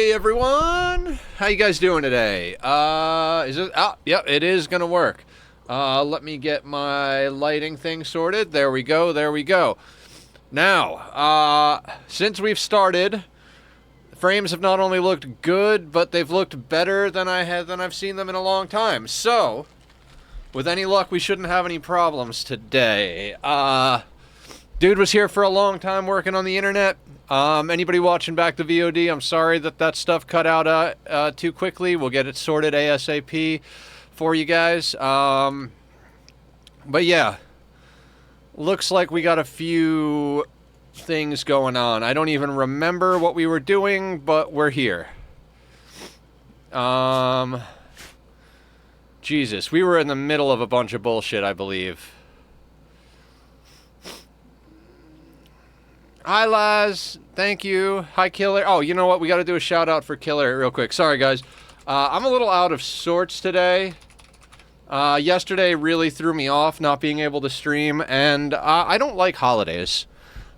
Hey everyone! How you guys doing today? Is it? Oh, yep, it is gonna work. Let me get my lighting thing sorted. There we go, there we go. Now, since we've started, frames have not only looked good, but they've looked better than I've seen them in a long time. So, with any luck, we shouldn't have any problems today. Dude was here for a long time working on the internet. Anybody watching back the VOD, I'm sorry that stuff cut out too quickly. We'll get it sorted ASAP for you guys. But yeah, looks like we got a few things going on. I don't even remember what we were doing, but we're here. Jesus, we were in the middle of a bunch of bullshit, I believe. Hi, Laz. Thank you. Hi, Killer. Oh, you know what? We got to do a shout out for Killer real quick. Sorry, guys. I'm a little out of sorts today. Yesterday really threw me off not being able to stream, and I don't like holidays.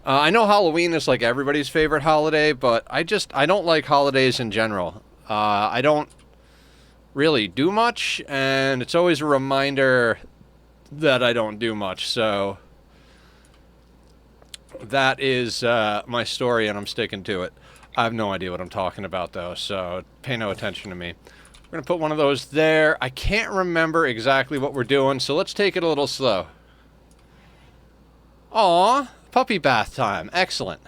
I know Halloween is like everybody's favorite holiday, but I don't like holidays in general. I don't really do much, and it's always a reminder that I don't do much, so that is my story, and I'm sticking to it. I have no idea what I'm talking about, though, so pay no attention to me. We're going to put one of those there. I can't remember exactly what we're doing, so let's take it a little slow. Aw, puppy bath time. Excellent.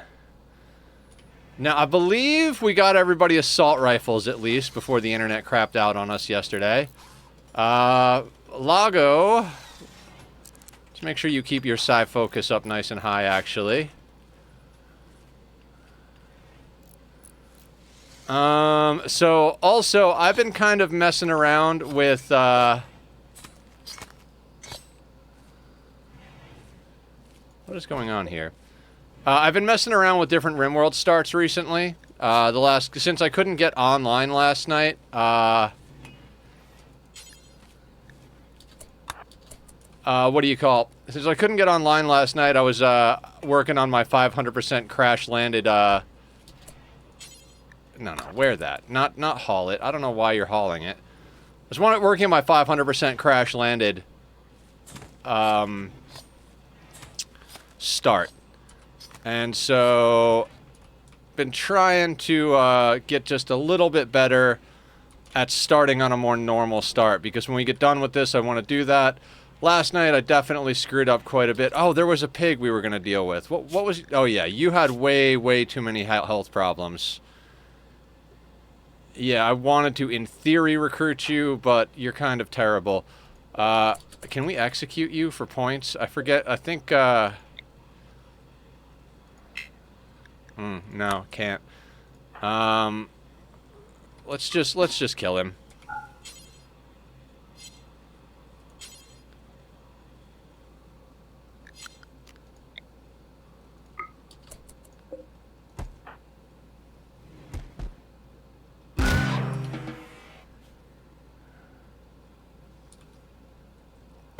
Now, I believe we got everybody assault rifles, at least, before the internet crapped out on us yesterday. Lago, make sure you keep your side focus up nice and high, actually. So, also, I've been kind of messing around with, what is going on here? I've been messing around with different RimWorld starts recently. Since I couldn't get online last night, what do you call? Since I couldn't get online last night, I was working on my 500% crash landed. No, wear that. Not haul it. I don't know why you're hauling it. I was working on my 500% crash landed start, and so been trying to get just a little bit better at starting on a more normal start, because when we get done with this, I want to do that. Last night, I definitely screwed up quite a bit. Oh, there was a pig we were going to deal with. What was... Oh, yeah, you had way too many health problems. Yeah, I wanted to, in theory, recruit you, but you're kind of terrible. Can we execute you for points? I forget. I think, no, can't. Let's just kill him.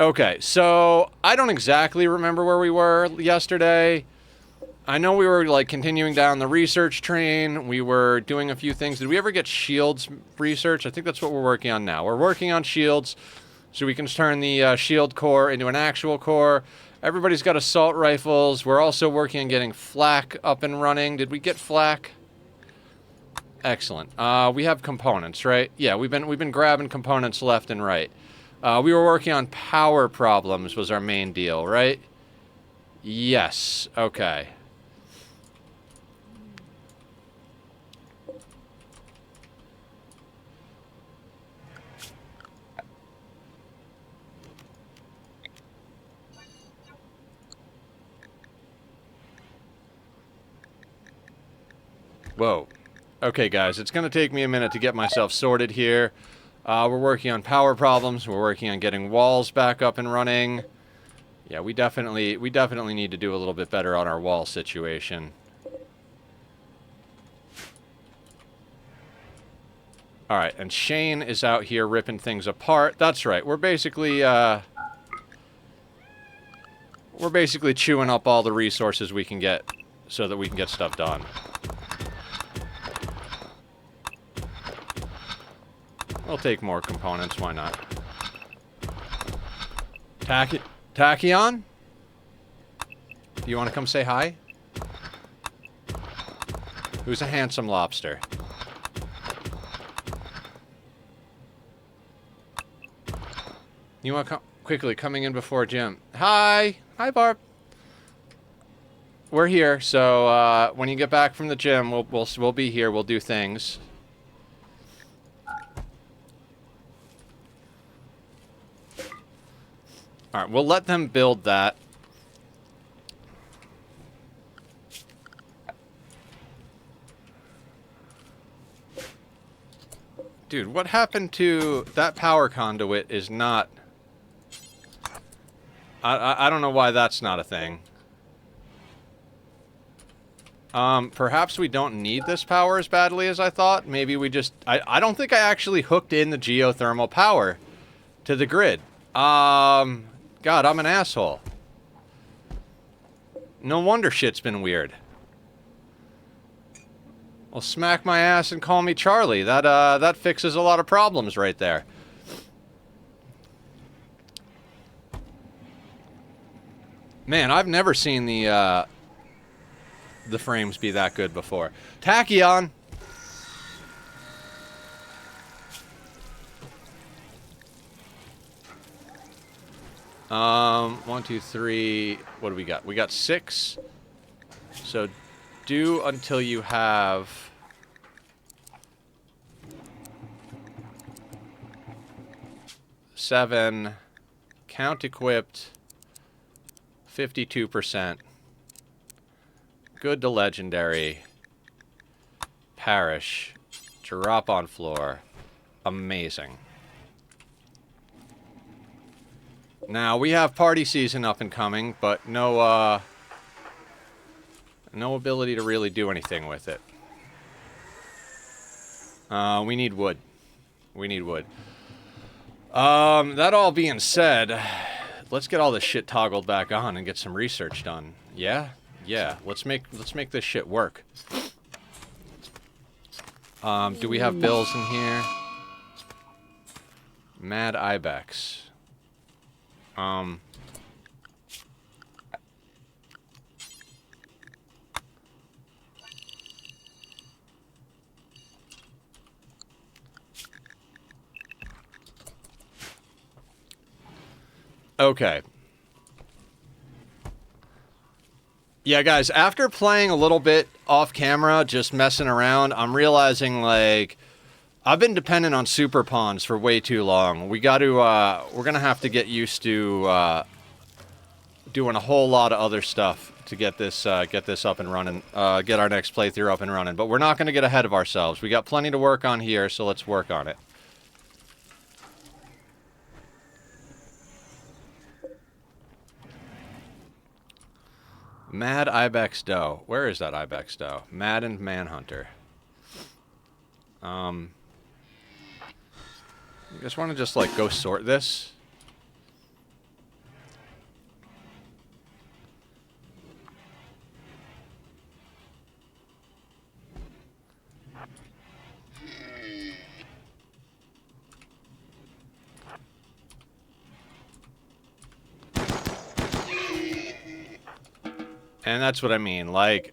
Okay, so I don't exactly remember where we were yesterday. I know we were, like, continuing down the research train. We were doing a few things. Did we ever get shields research? I think that's what we're working on now. We're working on shields so we can turn the shield core into an actual core. Everybody's got assault rifles. We're also working on getting flak up and running. Did we get flak? Excellent. We have components, right? Yeah, we've been grabbing components left and right. We were working on power problems was our main deal, right? Yes. Okay. Whoa. Okay, guys, it's going to take me a minute to get myself sorted here. We're working on power problems. We're working on getting walls back up and running. Yeah, we definitely need to do a little bit better on our wall situation. All right, and Shane is out here ripping things apart. That's right. We're basically chewing up all the resources we can get so that we can get stuff done. We'll take more components, why not? Tachyon? Do you want to come say hi? Who's a handsome lobster? You want to come quickly coming in before Jim? Hi! Hi, Barb. We're here, so when you get back from the gym, we'll be here. We'll do things. All right, we'll let them build that. Dude, what happened to that power conduit is not... I don't know why that's not a thing. Perhaps we don't need this power as badly as I thought. Maybe we just... I don't think I actually hooked in the geothermal power to the grid. God, I'm an asshole. No wonder shit's been weird. Well, smack my ass and call me Charlie. That fixes a lot of problems right there. Man, I've never seen the frames be that good before. Tachyon! 1, 2, 3. What do we got? We got 6. So do until you have 7. Count equipped. 52%. Good to legendary. Parish. Drop on floor. Amazing. Now, we have party season up and coming, but no ability to really do anything with it. We need wood. We need wood. That all being said, let's get all this shit toggled back on and get some research done. Yeah? Yeah. Let's make this shit work. Do we have bills in here? Mad Ibex. Okay. Yeah, guys, after playing a little bit off camera, just messing around, I'm realizing, like, I've been dependent on super pawns for way too long. We got to, we're gonna have to get used to, doing a whole lot of other stuff to get this up and running, get our next playthrough up and running. But we're not gonna get ahead of ourselves. We got plenty to work on here, so let's work on it. Mad Ibex Doe. Where is that Ibex Doe? Mad and Manhunter. You guys want to just, like, go sort this? And that's what I mean, like,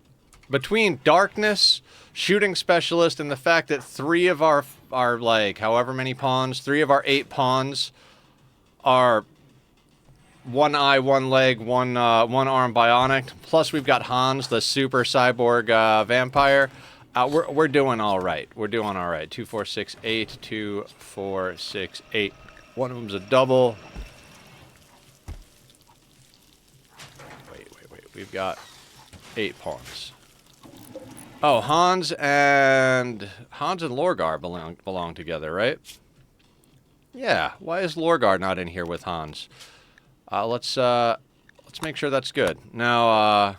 between darkness, shooting specialist, and the fact that 3 of our like, however many pawns, 3 of our 8 pawns are 1 eye, 1 leg, 1 arm bionic, plus we've got Hans, the super cyborg vampire, we're doing all right. We're doing all right. 2, 4, 6, 8, 2, 4, 6, 8. One of them's a double. We've got 8 pawns. Oh, Hans and Lorgar belong together, right? Yeah. Why is Lorgar not in here with Hans? Let's make sure that's good. Now,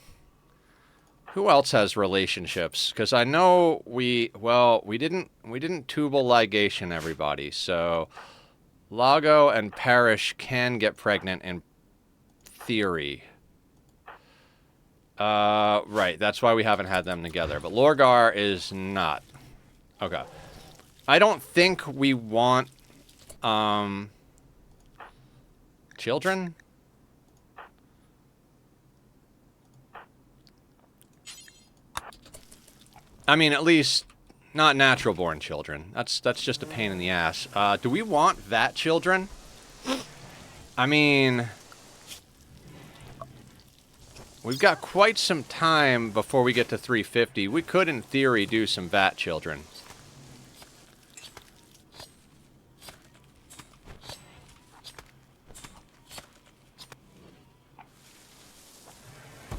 who else has relationships? Because I know we didn't tubal ligation everybody. So Lago and Parish can get pregnant in theory. Right, that's why we haven't had them together. But Lorgar is not. Okay. I don't think we want children. I mean, at least not natural-born children. That's just a pain in the ass. Do we want that children? I mean, we've got quite some time before we get to 350. We could, in theory, do some vat children.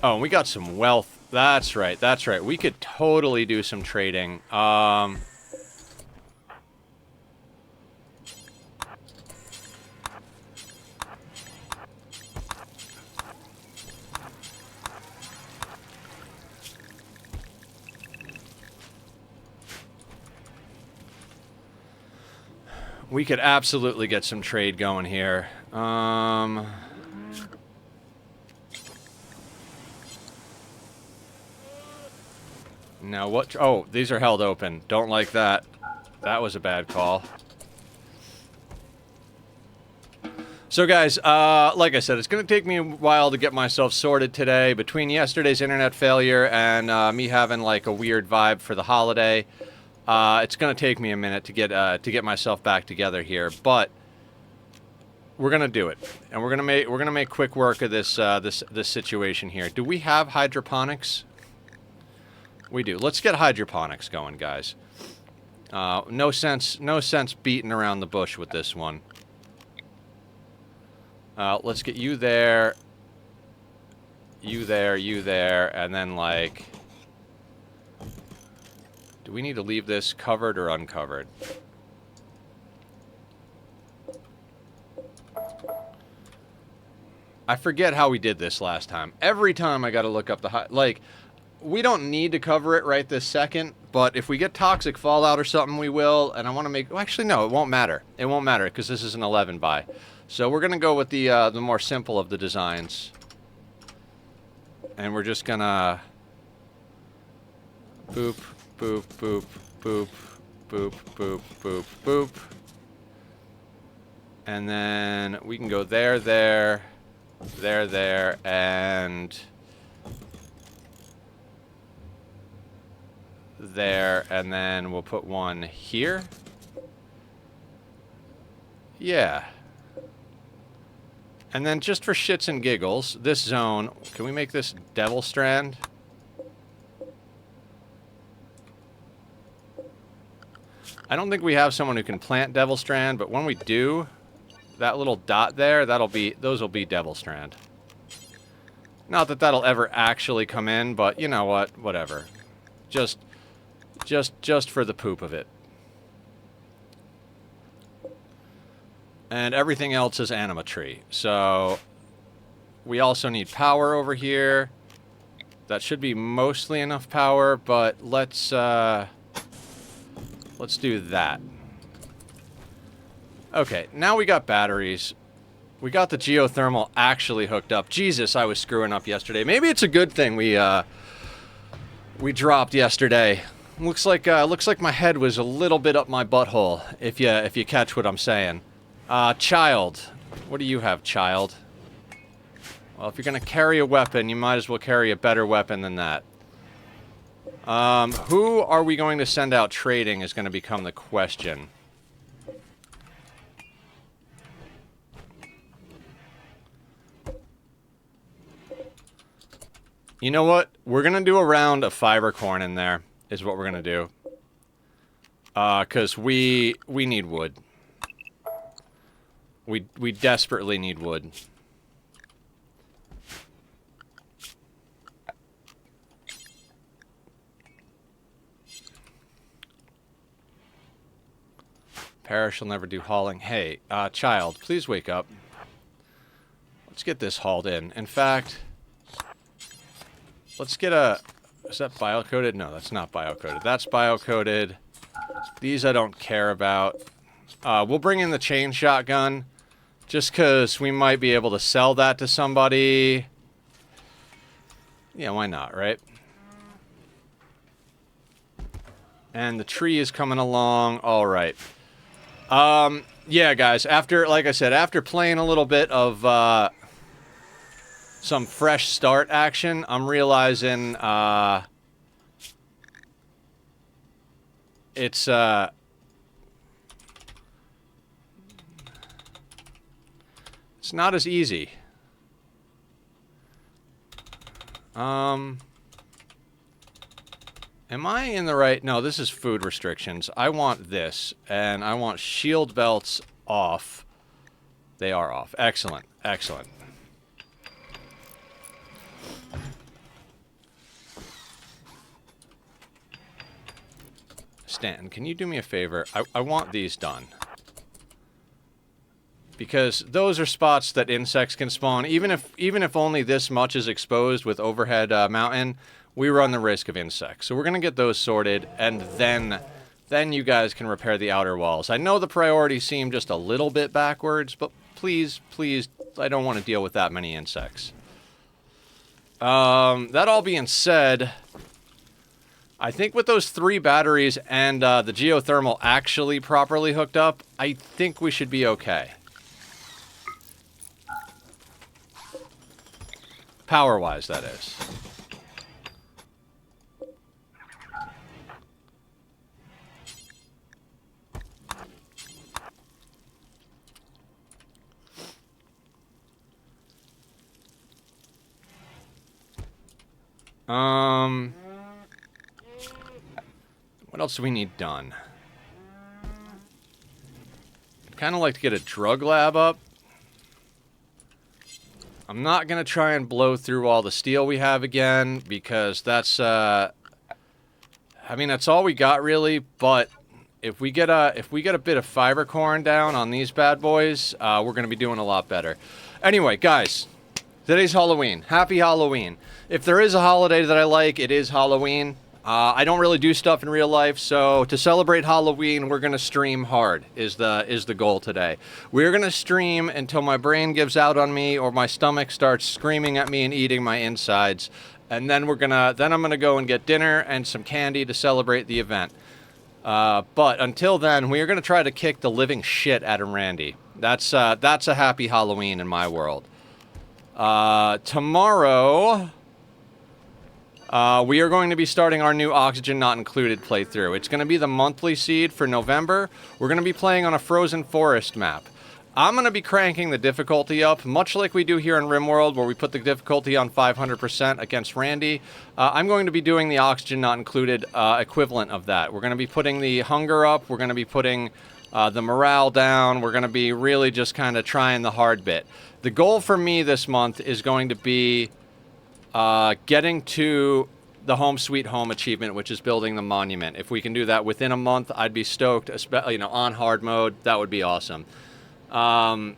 Oh, and we got some wealth. That's right, that's right. We could totally do some trading. We could absolutely get some trade going here. Now what? Oh, these are held open. Don't like that. That was a bad call. So guys, like I said, it's going to take me a while to get myself sorted today. Between yesterday's internet failure and me having like a weird vibe for the holiday, it's going to take me a minute to get myself back together here. But we're going to do it, and we're going to make quick work of this this situation here. Do we have hydroponics? We do. Let's get hydroponics going, guys. No sense beating around the bush with this one. Let's get you there, you there, you there, and then, like... Do we need to leave this covered or uncovered? I forget how we did this last time. Every time I gotta look up the... Like... We don't need to cover it right this second, but if we get toxic fallout or something, we will. And I want to make... Well, actually, no, it won't matter. It won't matter because this is an 11 buy. So we're going to go with the more simple of the designs. And we're just going to... Boop, boop, boop, boop, boop, boop, boop, boop. And then we can go there, there, there, there, and... there, and then we'll put one here. Yeah. And then just for shits and giggles, this zone, can we make this Devil Strand? I don't think we have someone who can plant Devil Strand, but when we do, that little dot there, those will be Devil Strand. Not that that'll ever actually come in, but you know what, whatever. Just for the poop of it. And everything else is animatry. So we also need power over here. That should be mostly enough power, but let's do that. Okay, now we got batteries. We got the geothermal actually hooked up. Jesus, I was screwing up yesterday. Maybe it's a good thing we dropped yesterday. Looks like my head was a little bit up my butthole, if you catch what I'm saying. Child. What do you have, child? Well, if you're gonna carry a weapon, you might as well carry a better weapon than that. Who are we going to send out trading is going to become the question. You know what? We're gonna do a round of fiber corn in there. Is what we're gonna do. Cause we need wood. We desperately need wood. Parish will never do hauling. Hey, child, please wake up. Let's get this hauled in. In fact, let's get a... Is that bio-coated? No, that's not bio-coated. That's bio-coated. These I don't care about. We'll bring in the chain shotgun, just because we might be able to sell that to somebody. Yeah, why not, right? And the tree is coming along. All right. Yeah, guys, like I said, after playing a little bit of some fresh start action, I'm realizing it's not as easy. Am I in the right? No, this is food restrictions. I want this, and I want shield belts off. They are off. Excellent. Excellent. Stanton, can you do me a favor? I want these done. Because those are spots that insects can spawn. Even if only this much is exposed with overhead mountain, we run the risk of insects. So we're going to get those sorted, and then you guys can repair the outer walls. I know the priorities seem just a little bit backwards, but please, I don't want to deal with that many insects. That all being said, I think with those 3 batteries and the geothermal actually properly hooked up, I think we should be okay. Power-wise, that is. What else do we need done? I'd kind of like to get a drug lab up. I'm not going to try and blow through all the steel we have again, because that's, I mean, that's all we got really, but if we get a bit of fiber corn down on these bad boys, we're going to be doing a lot better. Anyway, guys, today's Halloween. Happy Halloween. If there is a holiday that I like, it is Halloween. I don't really do stuff in real life, so to celebrate Halloween, we're going to stream hard, is the goal today. We're going to stream until my brain gives out on me or my stomach starts screaming at me and eating my insides. And then I'm going to go and get dinner and some candy to celebrate the event. But until then, we are going to try to kick the living shit out of Randy. That's a happy Halloween in my world. Tomorrow, we are going to be starting our new Oxygen Not Included playthrough. It's going to be the monthly seed for November. We're going to be playing on a frozen forest map. I'm going to be cranking the difficulty up, much like we do here in RimWorld, where we put the difficulty on 500% against Randy. I'm going to be doing the Oxygen Not Included equivalent of that. We're going to be putting the hunger up. We're going to be putting the morale down. We're going to be really just kind of trying the hard bit. The goal for me this month is going to be getting to the Home Sweet Home achievement, which is building the monument. If we can do that within a month, I'd be stoked. You know, on hard mode, that would be awesome. But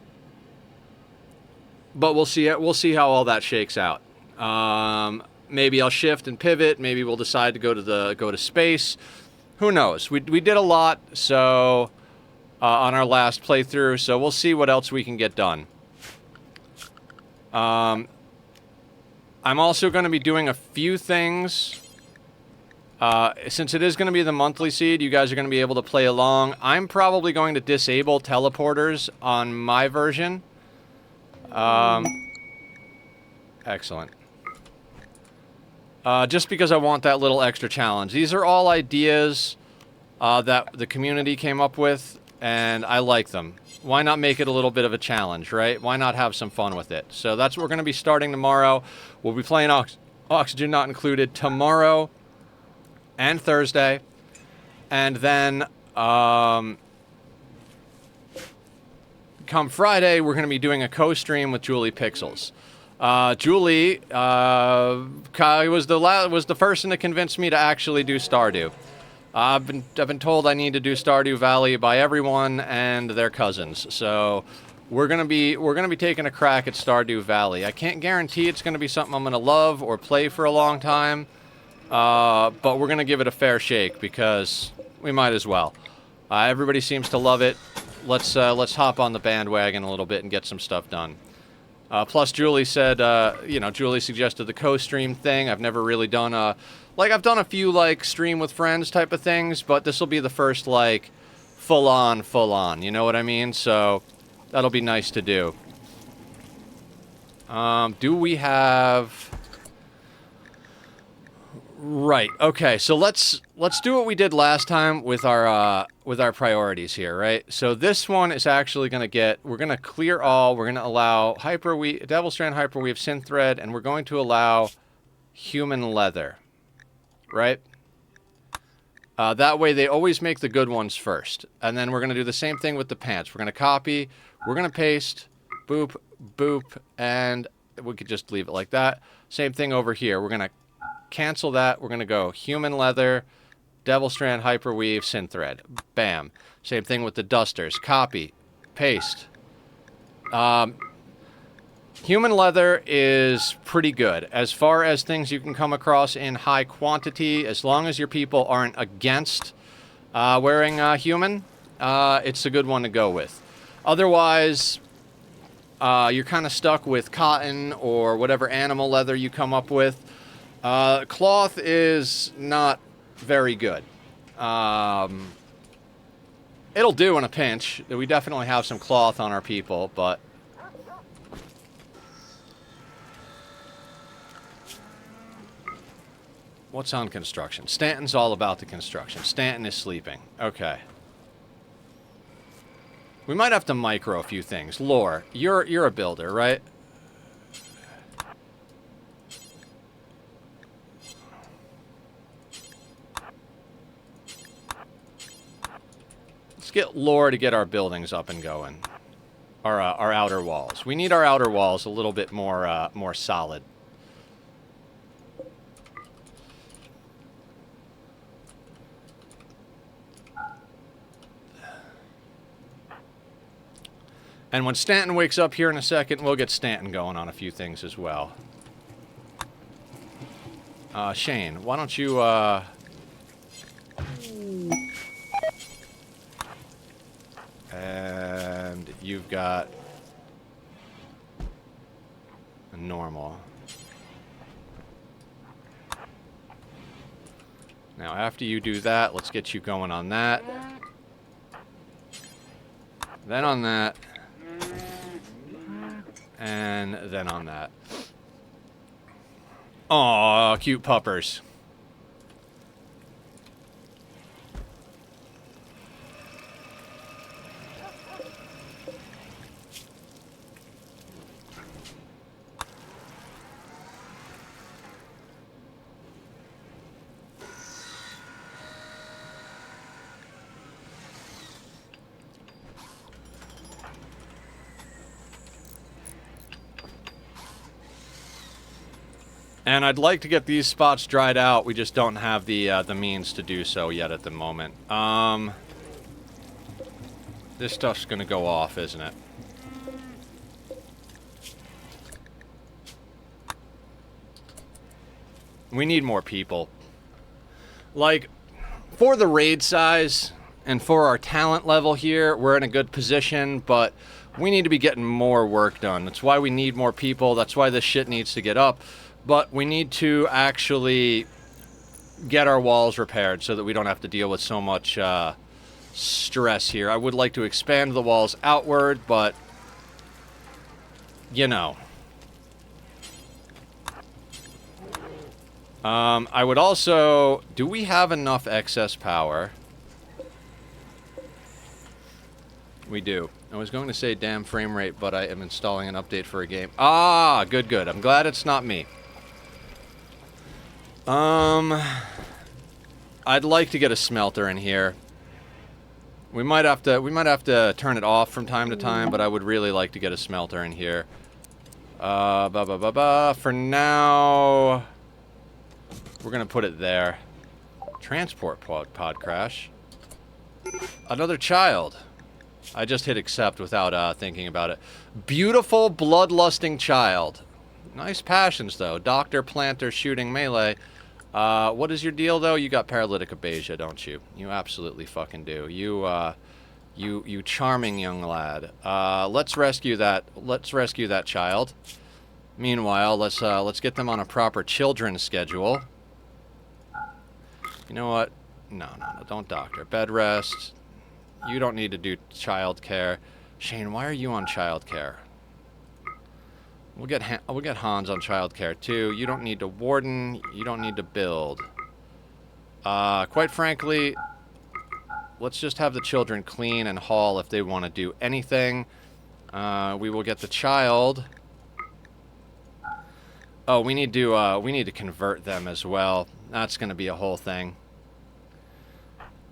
we'll see. We'll see how all that shakes out. Maybe I'll shift and pivot. Maybe we'll decide to go to space. Who knows? We did a lot so on our last playthrough, so we'll see what else we can get done. I'm also going to be doing a few things. Since it is going to be the monthly seed, you guys are going to be able to play along. I'm probably going to disable teleporters on my version. Excellent. Just because I want that little extra challenge. These are all ideas that the community came up with, and I like them. Why not make it a little bit of a challenge, right? Why not have some fun with it? So that's what we're going to be starting tomorrow. We'll be playing Oxygen Not Included tomorrow and Thursday. And then come Friday, we're going to be doing a co-stream with Julie Pixels. Julie was the person to convince me to actually do Stardew. I've been told I need to do Stardew Valley by everyone and their cousins. So we're gonna be taking a crack at Stardew Valley. I can't guarantee it's gonna be something I'm gonna love or play for a long time, but we're gonna give it a fair shake because we might as well. Everybody seems to love it. Let's hop on the bandwagon a little bit and get some stuff done. Plus, Julie said, Julie suggested the co-stream thing. I've never really done I've done a few, stream with friends type of things, but this will be the first, full on, you know what I mean? So, that'll be nice to do. Do we have... Right, okay, so let's do what we did last time with our priorities here, right? So this one is actually going to get, we're going to clear all, we're going to allow Devil Strand, Hyperweave, Synth Thread, and we're going to allow human leather, right? That way they always make the good ones first. And then we're going to do the same thing with the pants. We're going to copy, we're going to paste, boop, boop, and we could just leave it like that. Same thing over here. We're going to cancel that. We're going to go human leather, Devil Strand, Hyperweave, Synth Thread. Bam. Same thing with the dusters. Copy, paste. Human leather is pretty good. As far as things you can come across in high quantity, as long as your people aren't against wearing human, it's a good one to go with. Otherwise, you're kind of stuck with cotton or whatever animal leather you come up with. Cloth is not very good. It'll do in a pinch. We definitely have some cloth on our people, but... What's on construction? Stanton's all about the construction. Stanton is sleeping. Okay. We might have to micro a few things. Lore, you're a builder, right? Let's get Lore to get our buildings up and going. Our outer walls. We need our outer walls a little bit more solid. And when Stanton wakes up here in a second, we'll get Stanton going on a few things as well. Shane, why don't you, and you've got a normal. Now, after you do that, let's get you going on that. Then on that. And then on that. Aw, cute puppers. And I'd like to get these spots dried out. We just don't have the means to do so yet at the moment. This stuff's gonna go off, isn't it? We need more people. Like, for the raid size and for our talent level here, we're in a good position, but we need to be getting more work done. That's why we need more people. That's why this shit needs to get up. But we need to actually get our walls repaired so that we don't have to deal with so much stress here. I would like to expand the walls outward, but, you know. I would also... Do we have enough excess power? We do. I was going to say damn frame rate, but I am installing an update for a game. Ah, good, good. I'm glad it's not me. I'd like to get a smelter in here. We might have to turn it off from time to time, but I would really like to get a smelter in here. For now, we're gonna put it there. Transport pod crash. Another child. I just hit accept without thinking about it. Beautiful bloodlusting child. Nice passions though. Doctor, planter, shooting, melee. What is your deal, though? You got paralytic abasia, don't you? You absolutely fucking do. You charming young lad. Let's rescue that. Let's rescue that child. Meanwhile, let's get them on a proper children's schedule. You know what? No, don't doctor. Bed rest. You don't need to do child care. Shane, why are you on child care? We'll get Hans on child care too. You don't need to warden. You don't need to build. Quite frankly, let's just have the children clean and haul if they want to do anything. We will get the child. Oh, we need to convert them as well. That's going to be a whole thing.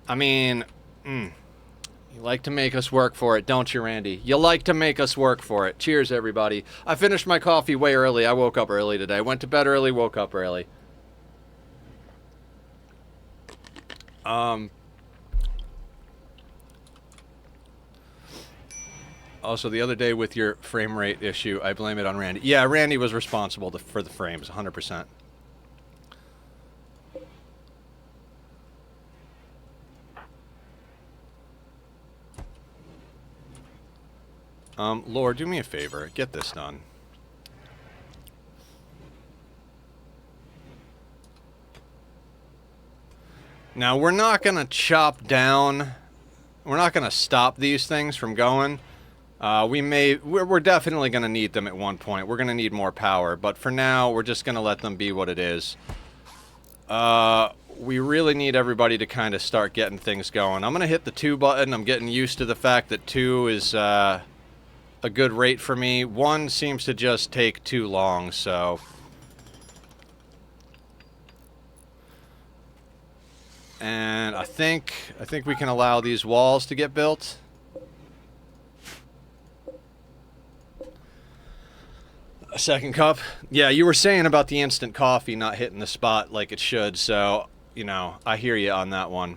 I mean, you like to make us work for it, don't you, Randy? You like to make us work for it. Cheers, everybody. I finished my coffee way early. I woke up early today. Went to bed early, woke up early. Also, the other day with your frame rate issue, I blame it on Randy. Yeah, Randy was responsible for the frames, 100%. Lord, do me a favor. Get this done. Now, we're not going to chop down. We're not going to stop these things from going. We're definitely going to need them at one point. We're going to need more power. But for now, we're just going to let them be what it is. We really need everybody to kind of start getting things going. I'm going to hit the 2 button. I'm getting used to the fact that 2 is a good rate for me. 1 seems to just take too long, so... And I think we can allow these walls to get built. A second cup. Yeah, you were saying about the instant coffee not hitting the spot like it should, so, you know, I hear you on that one.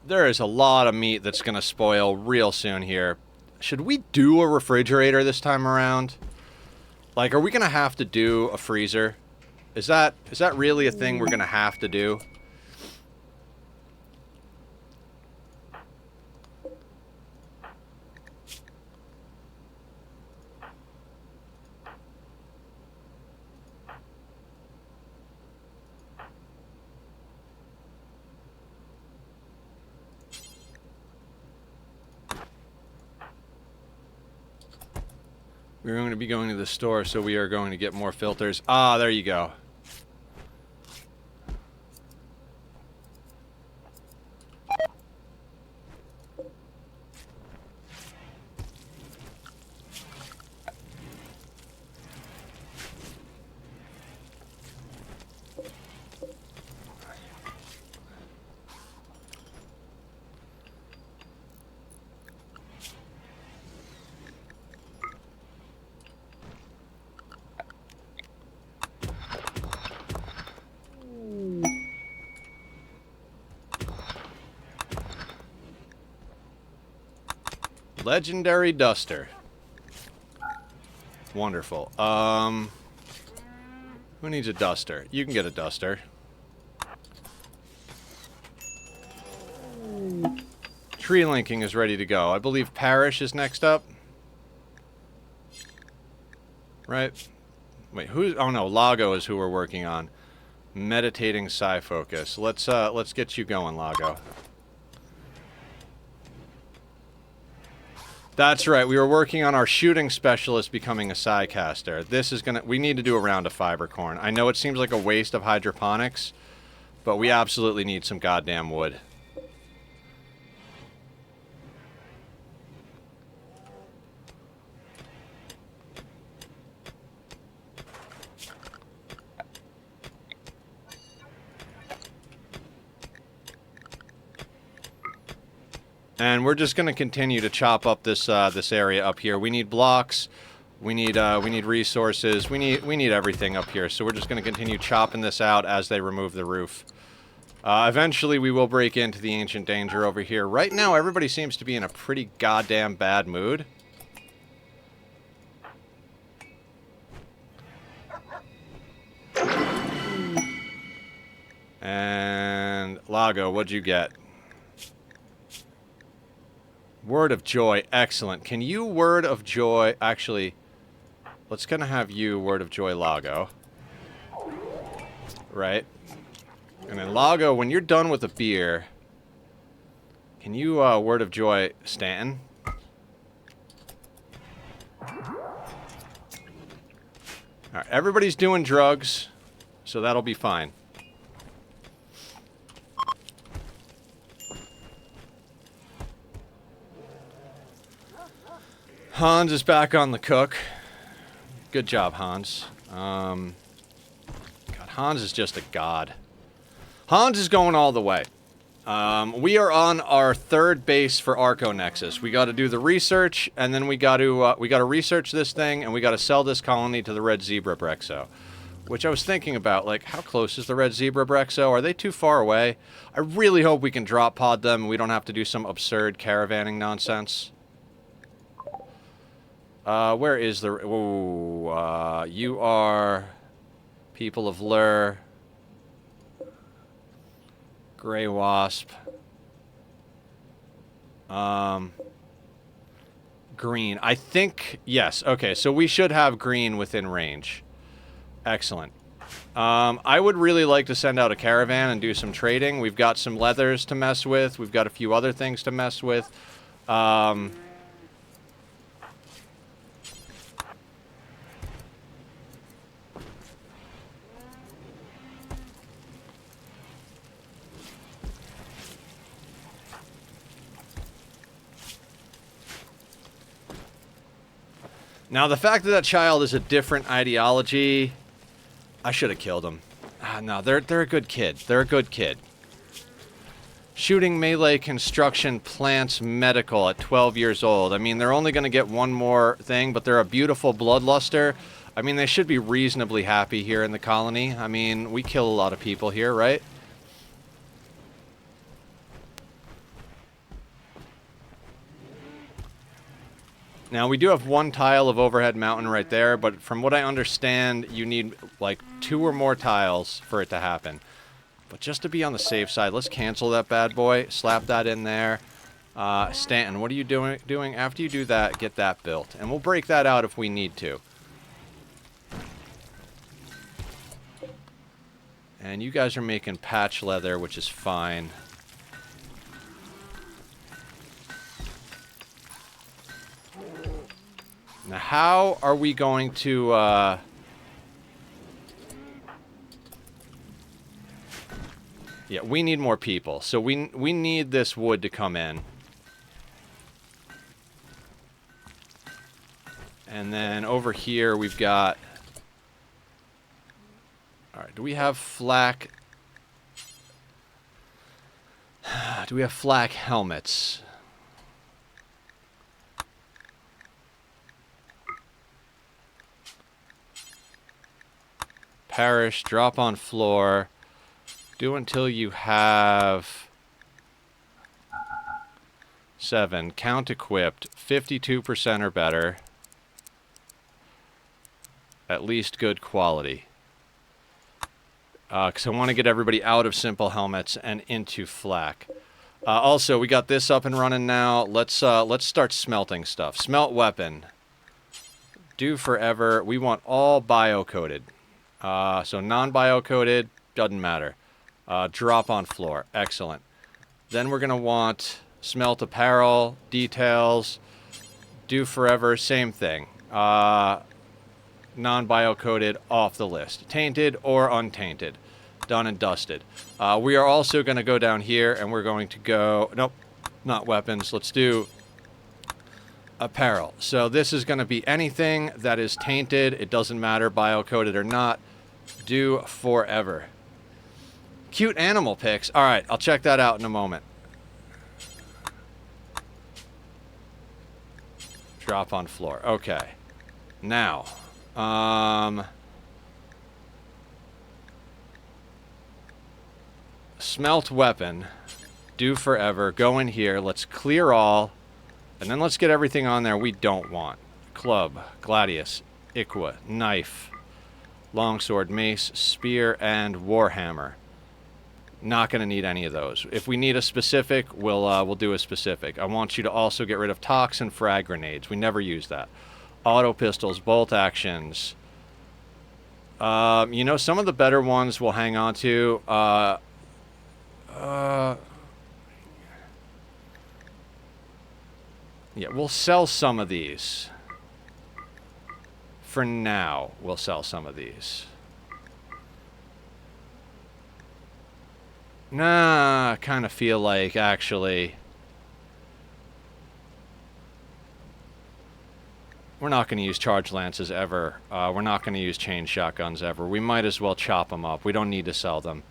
There is a lot of meat that's going to spoil real soon here. Should we do a refrigerator this time around? Like, are we going to have to do a freezer? Is that really a thing we're going to have to do? We're going to be going to the store, so we are going to get more filters. Ah, there you go. Legendary duster. Wonderful. Who needs a duster? You can get a duster. Tree linking is ready to go. I believe Parish is next up. Right? Wait, who's... Oh no, Lago is who we're working on. Meditating Psi Focus. Let's get you going, Lago. That's right, we were working on our shooting specialist becoming a Psi caster. This is gonna... We need to do a round of fiber corn. I know it seems like a waste of hydroponics, but we absolutely need some goddamn wood. And we're just going to continue to chop up this this area up here. We need blocks, we need resources, we need everything up here. So we're just going to continue chopping this out as they remove the roof. Eventually, we will break into the Ancient Danger over here. Right now, everybody seems to be in a pretty goddamn bad mood. And Lago, what'd you get? Word of joy. Excellent. Can you word of joy... Actually, let's gonna have you word of joy Lago. Right? And then Lago, when you're done with the beer, can you word of joy Stanton? Alright, everybody's doing drugs, so that'll be fine. Hans is back on the cook. Good job, Hans. God, Hans is just a god. Hans is going all the way. We are on our third base for Arco Nexus. We got to do the research, and then we got to research this thing, and we got to sell this colony to the Red Zebra Brexo. Which I was thinking about, like, how close is the Red Zebra Brexo? Are they too far away? I really hope we can drop pod them, and we don't have to do some absurd caravanning nonsense. Where is the... Ooh, you are... People of Lur. Grey Wasp. Green. I think... Yes, okay, so we should have green within range. Excellent. I would really like to send out a caravan and do some trading. We've got some leathers to mess with. We've got a few other things to mess with. Now, the fact that that child is a different ideology, I should have killed him. No, they're a good kid. They're a good kid. Shooting melee construction plants medical at 12 years old. I mean, they're only going to get one more thing, but they're a beautiful bloodluster. I mean, they should be reasonably happy here in the colony. I mean, we kill a lot of people here, right? Now, we do have one tile of overhead mountain right there, but from what I understand, you need, like, 2 or more tiles for it to happen. But just to be on the safe side, let's cancel that bad boy, slap that in there. Stanton, what are you doing? After you do that, get that built. And we'll break that out if we need to. And you guys are making patch leather, which is fine. Now, how are we going to, Yeah, we need more people. So we need this wood to come in. And then over here, we've got... Alright, do we have flak... Do we have flak helmets? Perish, drop on floor. Do until you have 7. Count equipped. 52% or better. At least good quality. Because I want to get everybody out of simple helmets and into flak. Also, we got this up and running now. Let's start smelting stuff. Smelt weapon. Do forever. We want all bio-coated. So non-bio-coated, doesn't matter. Drop on floor. Excellent. Then we're going to want smelt apparel, details, do forever, same thing. Non-bio-coated, off the list. Tainted or untainted. Done and dusted. We are also going to go down here and we're going to go... Nope, not weapons. Let's do apparel. So this is going to be anything that is tainted. It doesn't matter, bio-coated or not. Do forever. Cute animal pics. All right, I'll check that out in a moment. Drop on floor. Okay. Now, smelt weapon. Do forever. Go in here. Let's clear all. And then let's get everything on there we don't want. Club, gladius, iqua, knife, longsword, mace, spear, and warhammer. Not going to need any of those. If we need a specific, we'll do a specific. I want you to also get rid of toxin frag grenades. We never use that. Auto pistols, bolt actions. You know, some of the better ones we'll hang on to. Yeah, we'll sell some of these. For now, we'll sell some of these. Nah, I kind of feel like, actually, we're not going to use charge lances ever. We're not going to use chain shotguns ever. We might as well chop them up. We don't need to sell them.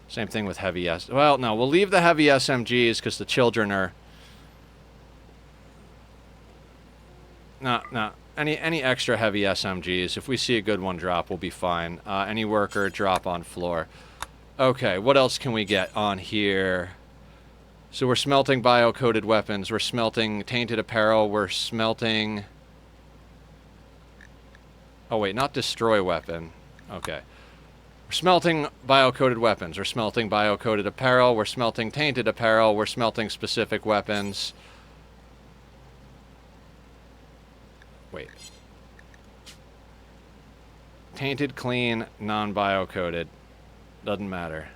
Same thing with heavy S... Well, no, we'll leave the heavy SMGs because the children are... No. Any extra heavy SMGs, if we see a good one drop, we'll be fine. Any worker, drop on floor. Okay, what else can we get on here? So we're smelting bio-coated weapons. We're smelting tainted apparel. We're smelting... Oh, wait, not destroy weapon. Okay. We're smelting bio-coated weapons. We're smelting bio-coated apparel. We're smelting tainted apparel. We're smelting specific weapons. Wait. Tainted, clean, non-bio-coated. Doesn't matter.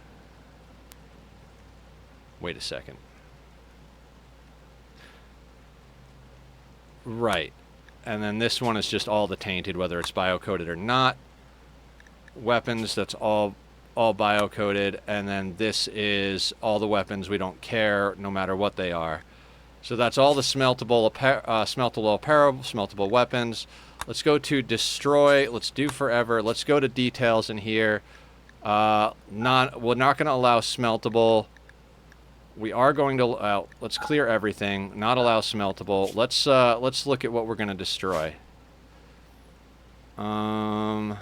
Wait a second. Right. And then this one is just all the tainted, whether it's bio-coated or not. Weapons, that's all bio-coated. And then this is all the weapons we don't care, no matter what they are. So that's all the smeltable apparel, smeltable weapons. Let's go to destroy. Let's do forever. Let's go to details in here. We're not going to allow smeltable. We are going to let's clear everything. Not allow smeltable. Let's look at what we're going to destroy. We're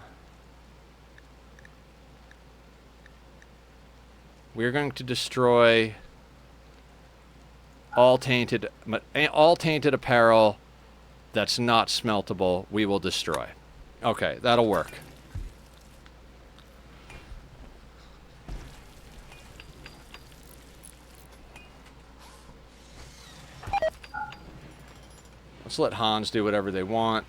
going to destroy all tainted apparel that's not smeltable. We will destroy. Okay, that'll work. Let's let Hans do whatever they want.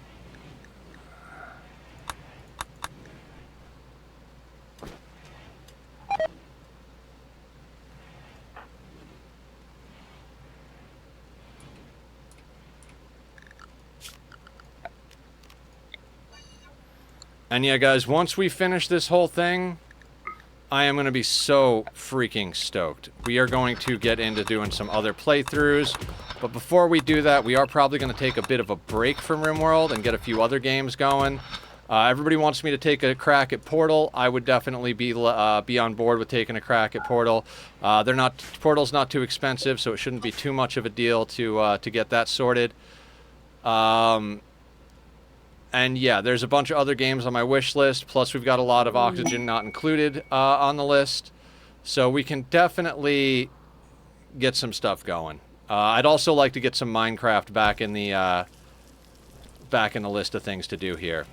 And yeah, guys, once we finish this whole thing, I am going to be so freaking stoked. We are going to get into doing some other playthroughs. But before we do that, we are probably going to take a bit of a break from RimWorld and get a few other games going. Everybody wants me to take a crack at Portal. I would definitely be on board with taking a crack at Portal. Portal's not too expensive, so it shouldn't be too much of a deal to get that sorted. And yeah, there's a bunch of other games on my wish list. Plus, we've got a lot of Oxygen not included on the list, so we can definitely get some stuff going. I'd also like to get some Minecraft back in the list of things to do here.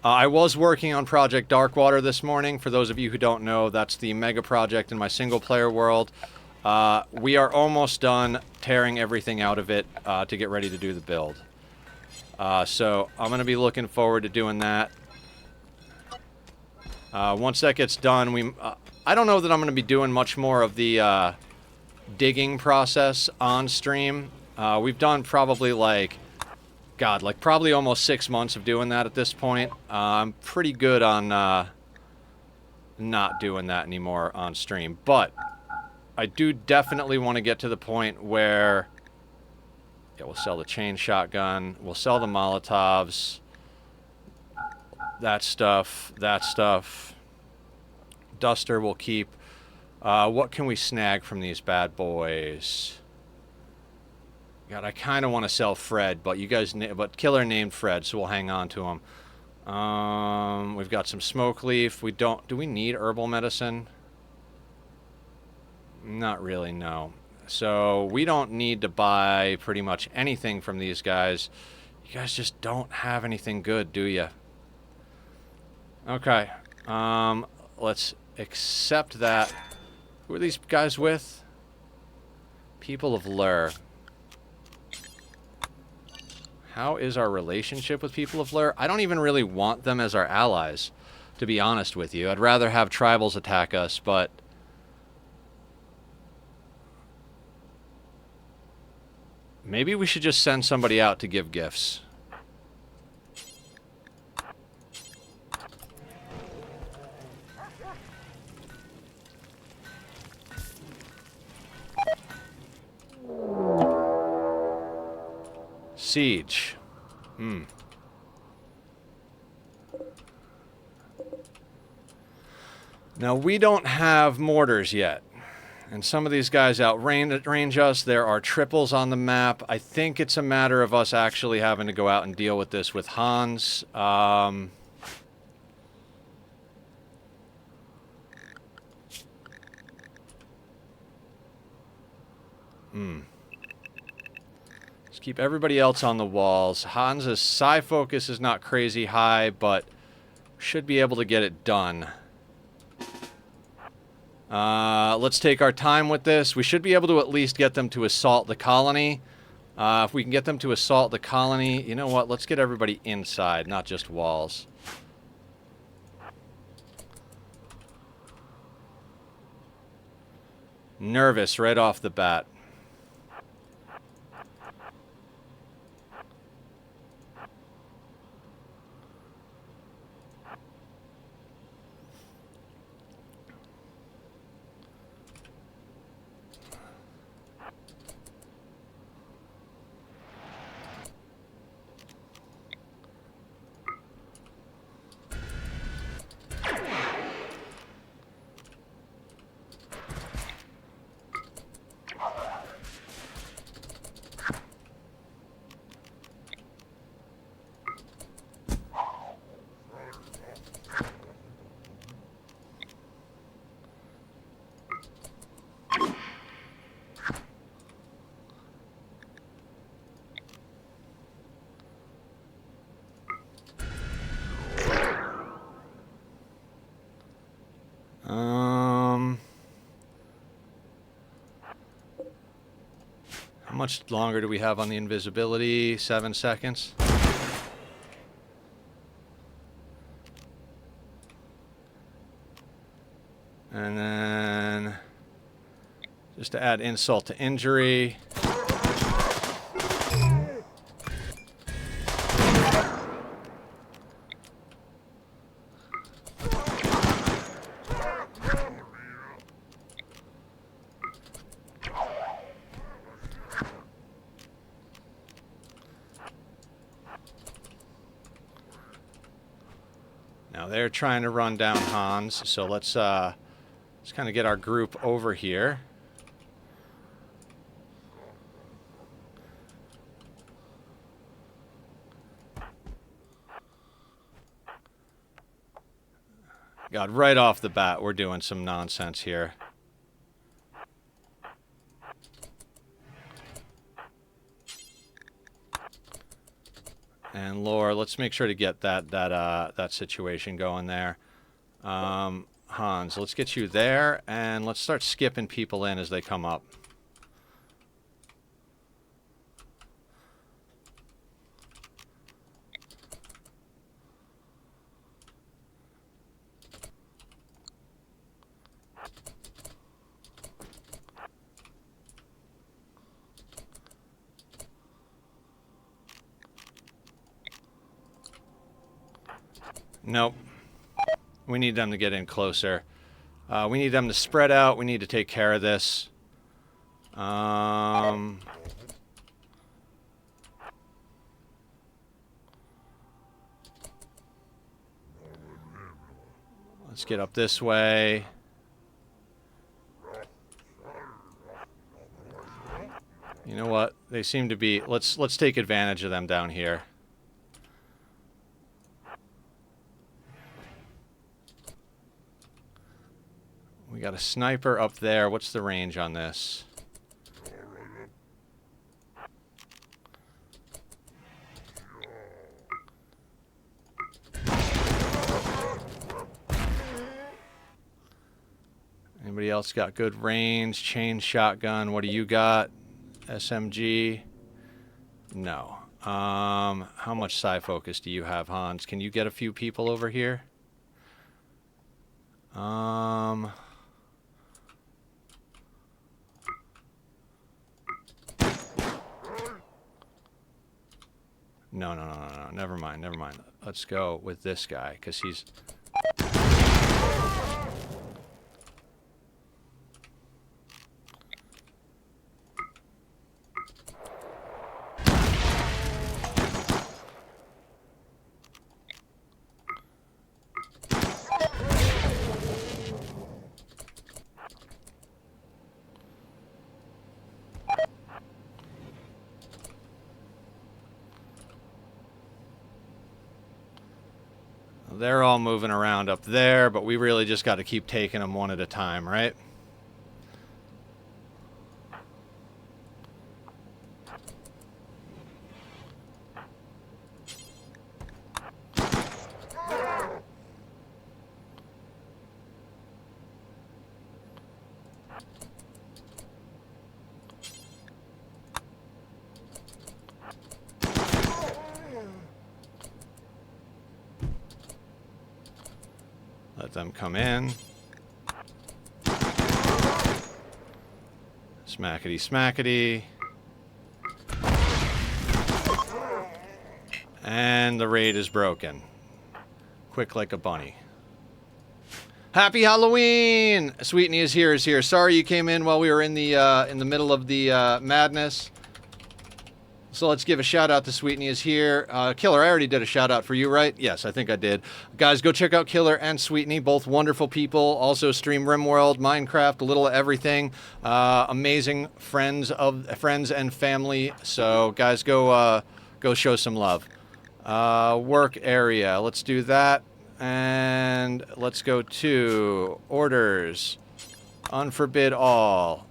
I was working on Project Darkwater this morning. For those of you who don't know, that's the mega project in my single-player world. We are almost done tearing everything out of it to get ready to do the build. So I'm going to be looking forward to doing that. Once that gets done, I don't know that I'm going to be doing much more of the digging process on stream. We've done probably probably almost 6 months of doing that at this point. I'm pretty good on not doing that anymore on stream. But I do definitely want to get to the point where... Yeah, we'll sell the chain shotgun. We'll sell the Molotovs. That stuff. Duster we'll keep. What can we snag from these bad boys? God, I kind of want to sell Fred, but but Killer named Fred, so we'll hang on to him. We've got some smoke leaf. Do we need herbal medicine? Not really, no. So we don't need to buy pretty much anything from these guys. You You guys just don't have anything good, do you? Okay. Let's accept that. Who are these guys with? People of Lur. How is our relationship with people of Lur? I don't even really want them as our allies, to be honest with you. I'd rather have tribals attack us, but... maybe we should just send somebody out to give gifts. Siege. Now, we don't have mortars yet. And some of these guys outrange us. There are triples on the map. I think it's a matter of us actually having to go out and deal with this with Hans. Let's keep everybody else on the walls. Hans's psi focus is not crazy high, but should be able to get it done. Let's take our time with this. We should be able to at least get them to assault the colony. If we can get them to assault the colony, you know what? Let's get everybody inside, not just walls. Nervous right off the bat. How much longer do we have on the invisibility? 7 seconds. And then, just to add insult to injury. Now they're trying to run down Hans, so let's kind of get our group over here. God, right off the bat, we're doing some nonsense here. And Lore, let's make sure to get that situation going there. Hans, let's get you there, and let's start skipping people in as they come up. Nope. We need them to get in closer. We need them to spread out. We need to take care of this. Let's get up this way. You know what? They seem to be... Let's take advantage of them down here. We got a sniper up there. What's the range on this? Anybody else got good range? Chain shotgun. What do you got? SMG? No. How much psi focus do you have, Hans? Can you get a few people over here? No. Never mind. Let's go with this guy, because he's... They're all moving around up there, but we really just got to keep taking them one at a time, right? Let them come in. Smackety, smackety. And the raid is broken. Quick like a bunny. Happy Halloween! Sweetney is here. Sorry you came in while we were in the middle of the madness. So let's give a shout out to Sweetney is here. Killer, I already did a shout out for you, right? Yes, I think I did. Guys, go check out Killer and Sweetney, both wonderful people. Also stream RimWorld, Minecraft, a little of everything. Amazing friends and family. So guys, go show some love. Work area, let's do that. And let's go to orders. Unforbid all.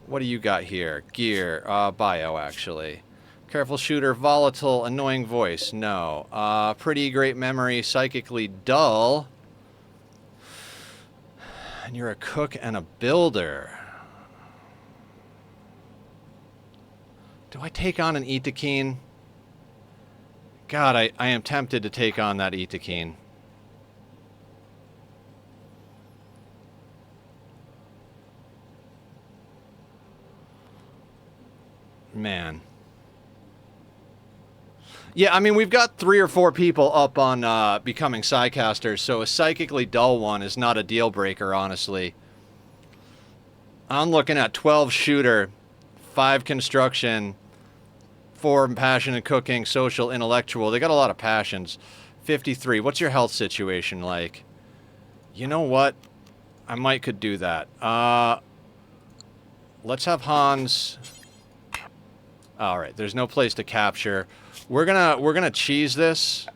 What do you got here? Gear. Bio, actually. Careful shooter, volatile, annoying voice. No. Pretty great memory, psychically dull. And you're a cook and a builder. Do I take on an Itakeen? God, I am tempted to take on that Itakeen. Man. Yeah, I mean, we've got 3 or 4 people up on becoming Psycasters, so a psychically dull one is not a deal breaker, honestly. I'm looking at 12 shooter, 5 construction, 4 passion and cooking, social, intellectual. They got a lot of passions. 53. What's your health situation like? You know what? I might could do that. Let's have Hans... All right, there's no place to capture. We're gonna cheese this.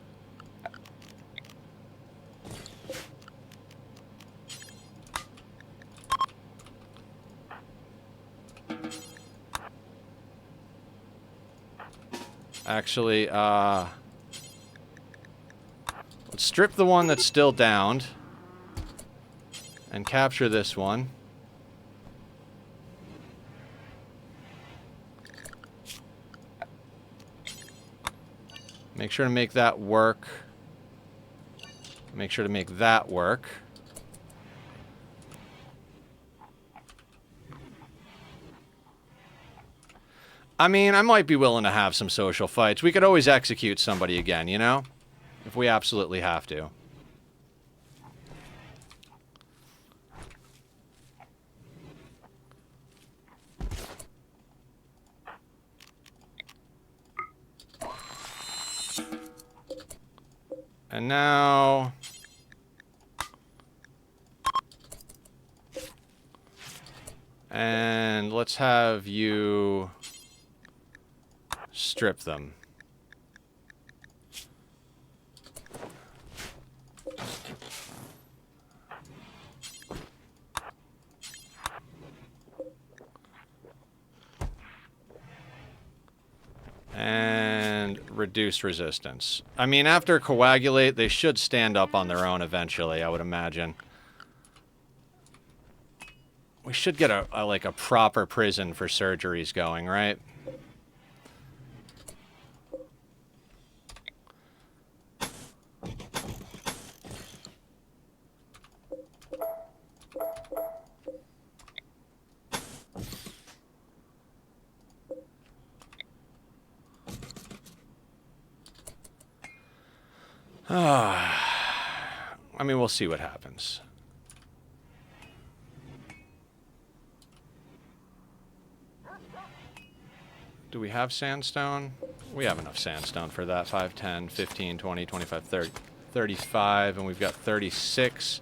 Actually, let's strip the one that's still downed and capture this one. Make sure to make that work. Make sure to make that work. I mean, I might be willing to have some social fights. We could always execute somebody again, you know? If we absolutely have to. And now... And let's have you strip them. And reduce resistance. I mean, after coagulate, they should stand up on their own eventually, I would imagine. We should get like a proper prison for surgeries going, right? I mean, we'll see what happens. Do we have sandstone? We have enough sandstone for that. 5, 10, 15, 20, 25, 30, 35, and we've got 36.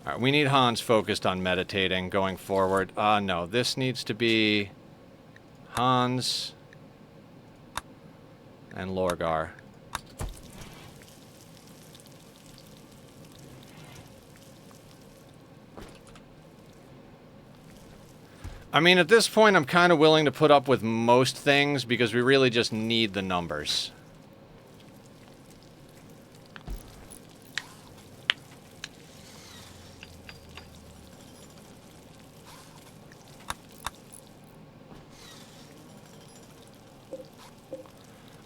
All right, we need Hans focused on meditating going forward. No, this needs to be Hans and Lorgar. I mean, at this point, I'm kind of willing to put up with most things because we really just need the numbers.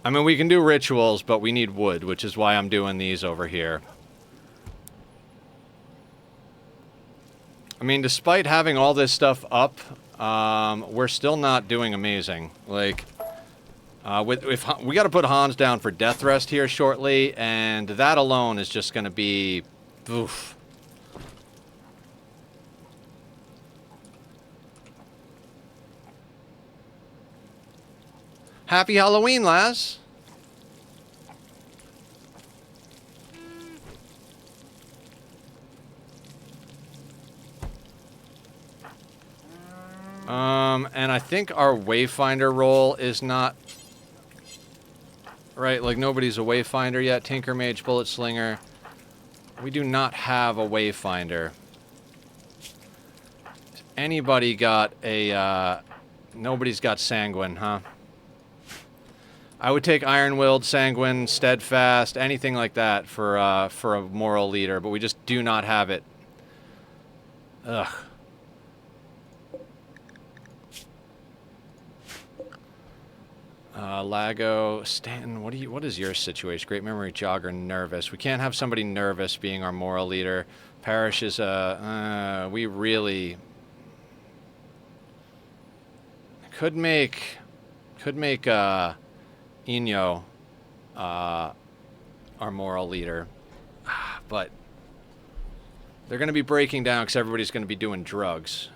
I mean, we can do rituals, but we need wood, which is why I'm doing these over here. I mean, despite having all this stuff up, we're still not doing amazing. Like, if we got to put Hans down for death rest here shortly, and that alone is just going to be, oof. Happy Halloween, Laz. And I think our Wayfinder role is not... Right, like nobody's a Wayfinder yet. Tinker Mage, Bullet Slinger. We do not have a Wayfinder. Anybody got a, nobody's got Sanguine, huh? I would take Iron-Willed, Sanguine, Steadfast, anything like that for a moral leader, but we just do not have it. Ugh. Lago, Stanton, what is your situation? Great memory, Jogger, nervous. We can't have somebody nervous being our moral leader. Parrish is we really could make Inyo our moral leader, but they're going to be breaking down because everybody's going to be doing drugs.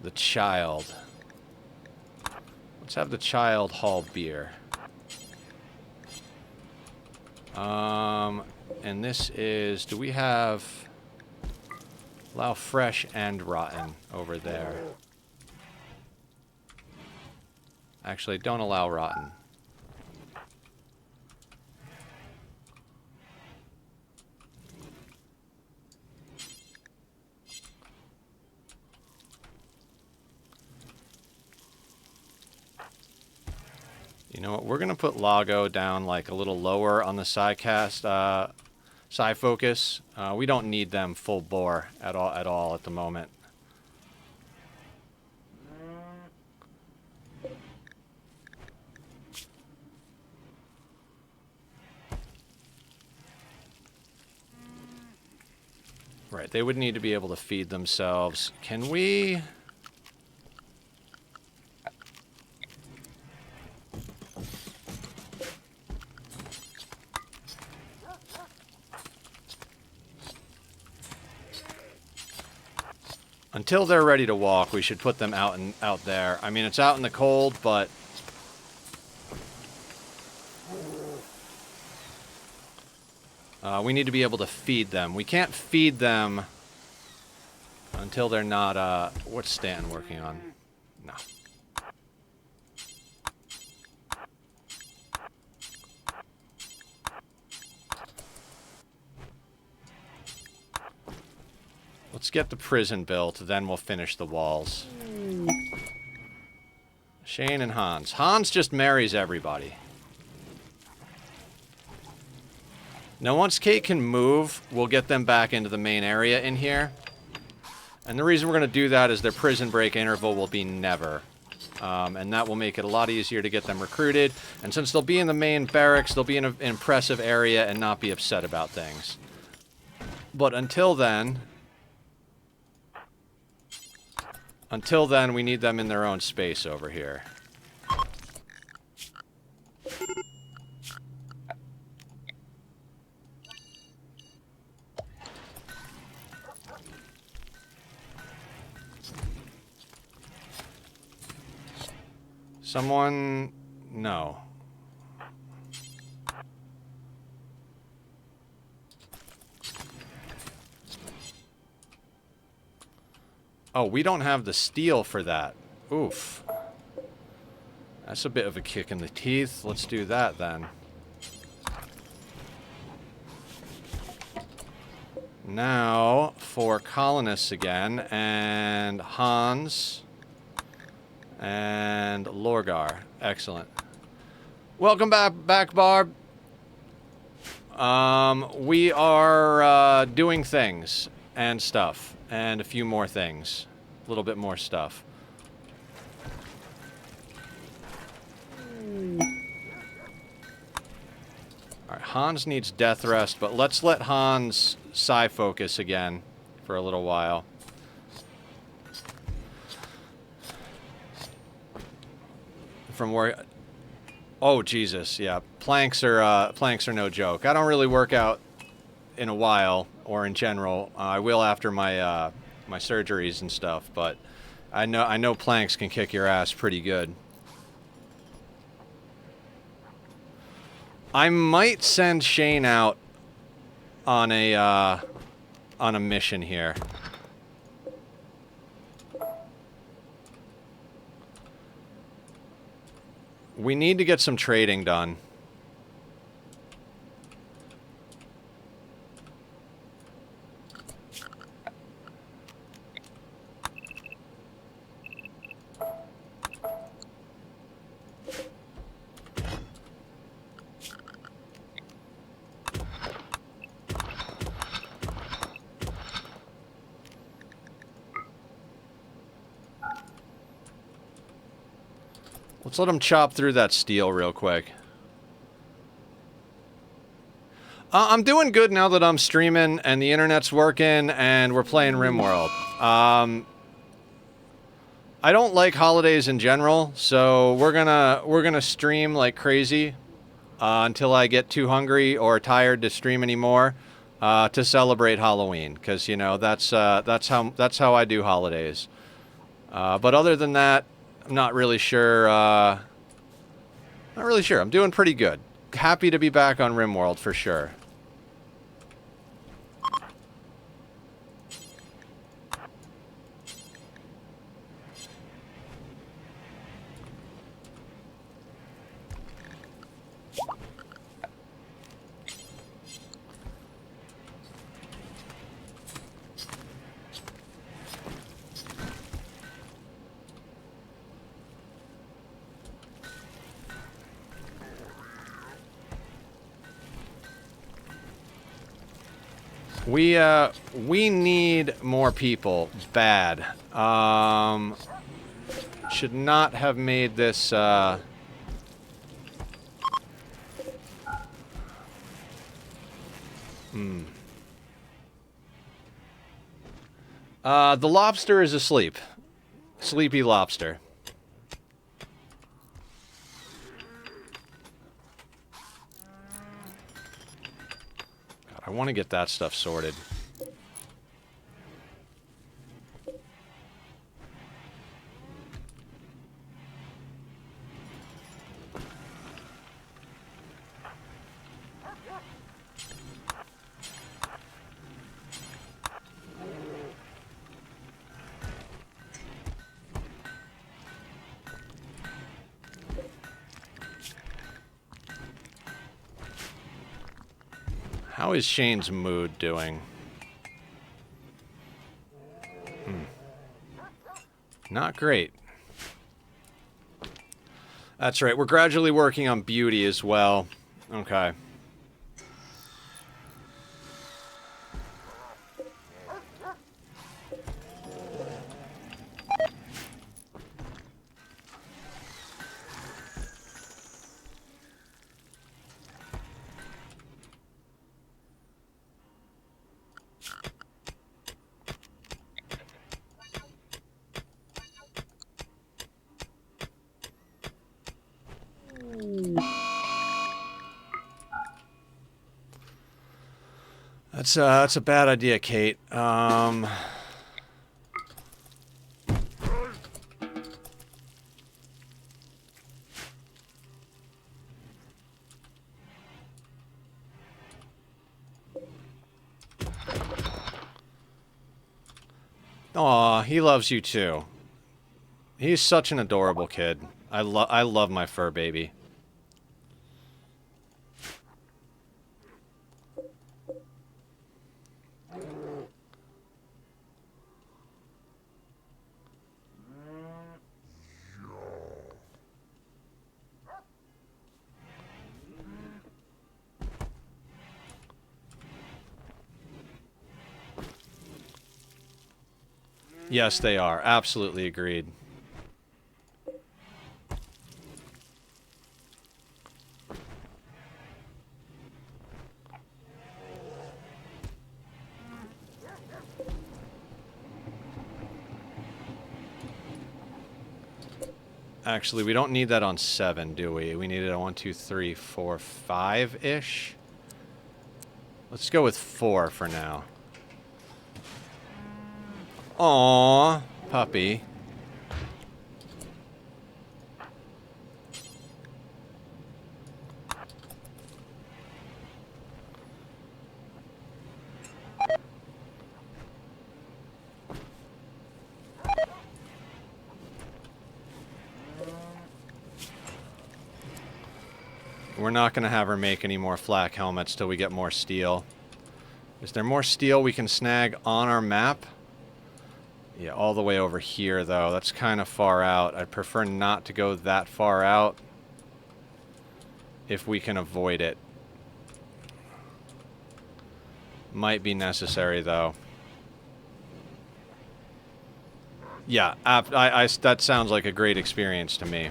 The child. Let's have the child haul beer. And this is, do we have, allow fresh and rotten over there. Actually, don't allow rotten. You know what, we're going to put Lago down like a little lower on the Psycast, Psy focus. We don't need them full bore at all at the moment. Right, they would need to be able to feed themselves. Can we... Until they're ready to walk, we should put them out there. I mean, it's out in the cold, but we need to be able to feed them. We can't feed them Until they're not, what's Stanton working on? No. Let's get the prison built, then we'll finish the walls. Shane and Hans. Hans just marries everybody. Now, once Kate can move, we'll get them back into the main area in here. And the reason we're going to do that is their prison break interval will be never. And that will make it a lot easier to get them recruited. And since they'll be in the main barracks, they'll be in an impressive area and not be upset about things. But until then, we need them in their own space over here. Someone... No. Oh, we don't have the steel for that. Oof. That's a bit of a kick in the teeth. Let's do that then. Now, for colonists again, and Hans... and Lorgar. Excellent. Welcome back, Barb. We are doing things and stuff. And a few more things. A little bit more stuff. Alright, Hans needs death rest, but let's let Hans psi focus again for a little while. From where... Oh, Jesus, yeah. Planks are no joke. I don't really work out in a while, or in general. I will after my my surgeries and stuff, but I know planks can kick your ass pretty good. I might send Shane out on a mission here. We need to get some trading done. Let's let him chop through that steel real quick. I'm doing good now that I'm streaming and the internet's working and we're playing RimWorld. I don't like holidays in general, so we're gonna stream like crazy until I get too hungry or tired to stream anymore to celebrate Halloween, because you know that's how I do holidays. But other than that, I'm not really sure. Not really sure. I'm doing pretty good. Happy to be back on RimWorld for sure. We need more people. Bad. Should not have made this, the lobster is asleep. Sleepy lobster. I want to get that stuff sorted. How is Shane's mood doing? Not great. That's right. We're gradually working on beauty as well. Okay. That's a bad idea, Kate. Aw, he loves you too. He's such an adorable kid. I love my fur baby. Yes, they are. Absolutely agreed. Actually, we don't need that on 7, do we? We need it on 1, 2, 3, 4, 5-ish. Let's go with 4 for now. Aww, puppy. We're not going to have her make any more flak helmets till we get more steel. Is there more steel we can snag on our map? Yeah, all the way over here, though. That's kind of far out. I'd prefer not to go that far out if we can avoid it. Might be necessary, though. Yeah, that sounds like a great experience to me.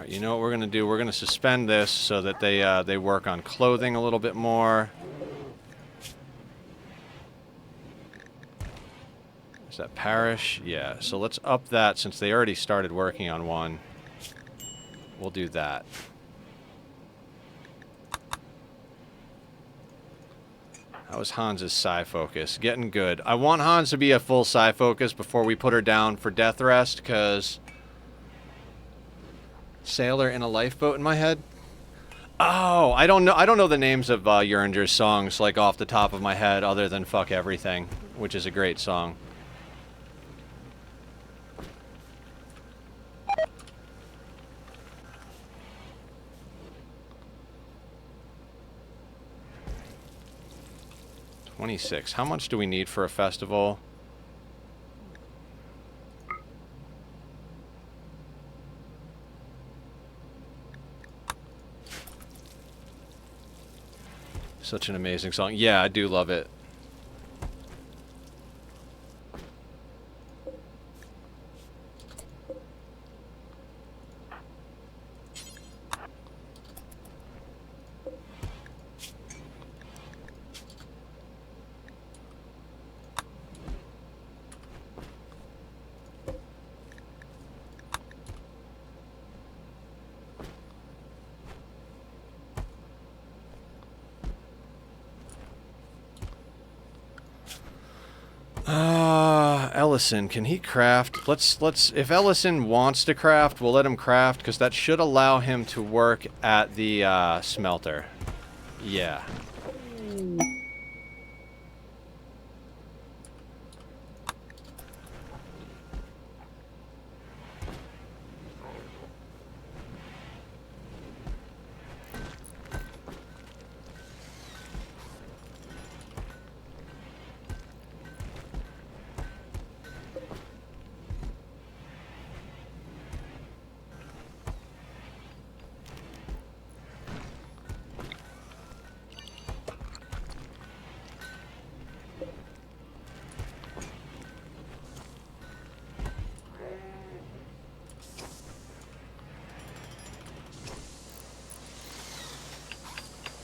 You know what we're going to do? We're going to suspend this so that they work on clothing a little bit more. Is that parish? Yeah, so let's up that since they already started working on one. We'll do that. How was Hans's psi focus? Getting good. I want Hans to be a full psi focus before we put her down for death rest, because... Sailor in a lifeboat in my head? Oh, I don't know the names of Uringer songs, like, off the top of my head, other than Fuck Everything, which is a great song. $26. How much do we need for a festival? Such an amazing song. Yeah, I do love it. Ellison, can he craft? Let's if Ellison wants to craft, we'll let him craft, because that should allow him to work at the smelter. Yeah.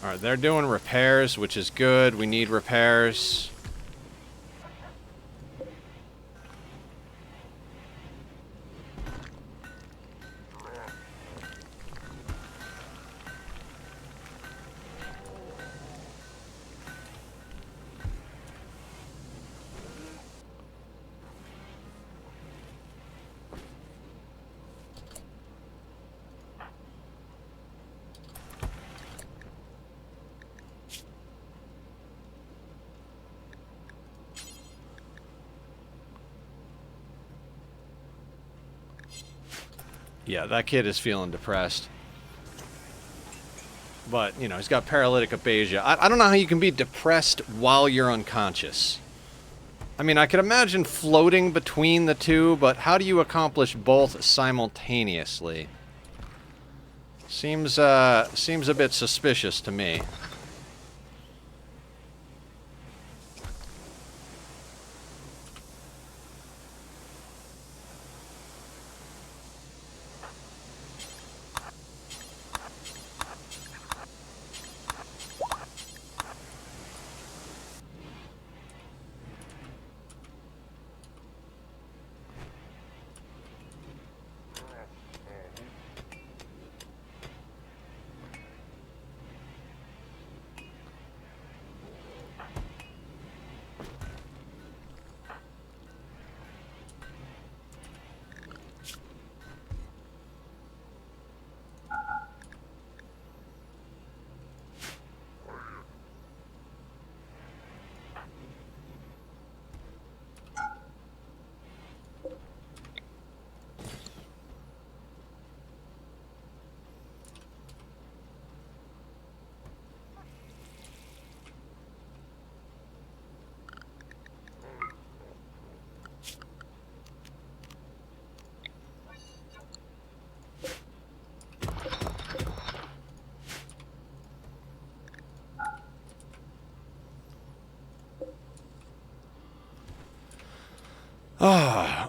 Alright, they're doing repairs, which is good. We need repairs. Yeah, that kid is feeling depressed. But, you know, he's got paralytic aphasia. I don't know how you can be depressed while you're unconscious. I mean, I could imagine floating between the two, but how do you accomplish both simultaneously? Seems a bit suspicious to me.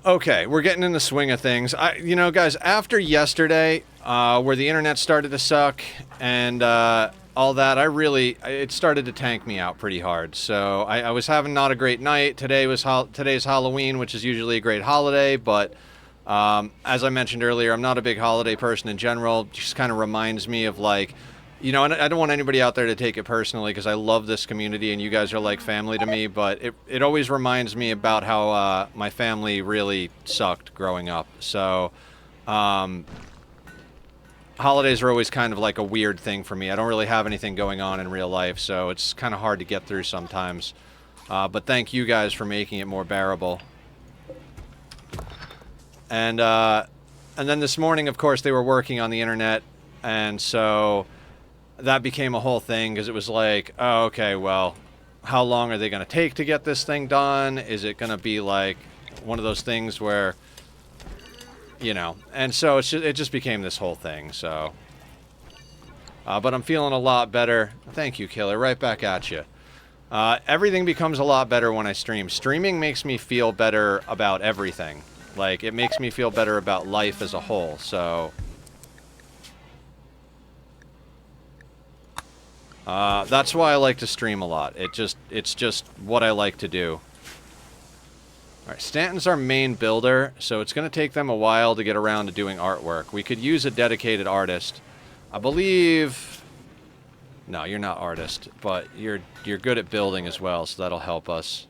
Okay, we're getting in the swing of things. You know, guys, after yesterday, where the internet started to suck and all that, it started to tank me out pretty hard. So I was having not a great night. Today's Halloween, which is usually a great holiday, but as I mentioned earlier, I'm not a big holiday person in general. It just kind of reminds me of, like, you know, and I don't want anybody out there to take it personally, because I love this community and you guys are like family to me, but it always reminds me about how my family really sucked growing up. So holidays are always kind of like a weird thing for me. I don't really have anything going on in real life, so it's kind of hard to get through sometimes. But thank you guys for making it more bearable. And then this morning, of course, they were working on the internet, and so that became a whole thing, because it was like, oh, okay, well, how long are they going to take to get this thing done? Is it going to be like one of those things where, you know, and so it just became this whole thing, so. But I'm feeling a lot better. Thank you, Killer. Right back at you. Everything becomes a lot better when I stream. Streaming makes me feel better about everything. Like, it makes me feel better about life as a whole, so. That's why I like to stream a lot. It's just what I like to do. Alright, Stanton's our main builder, so it's going to take them a while to get around to doing artwork. We could use a dedicated artist. I believe... No, you're not artist, but you're good at building as well, so that'll help us.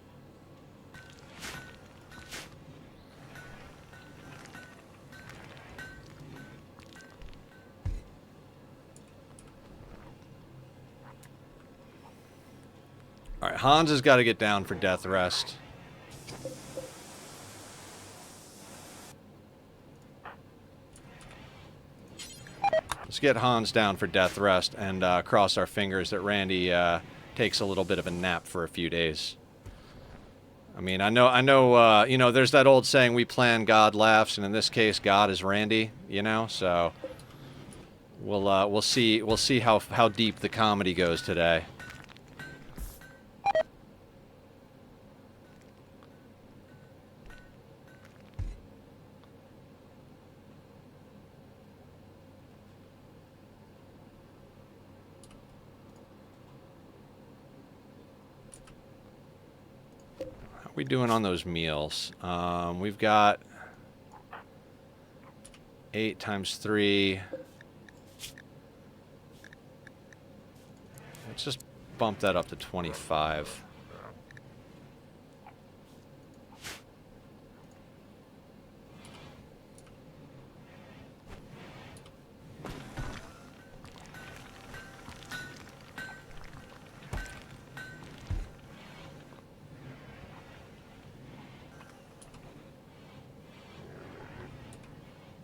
Alright, Hans has got to get down for death rest. Let's get Hans down for death rest and cross our fingers that Randy takes a little bit of a nap for a few days. I mean, I know, you know, there's that old saying, we plan, God laughs, and in this case, God is Randy, you know, so we'll see how deep the comedy goes today. We doing on those meals? We've got 8 times 3. Let's just bump that up to 25.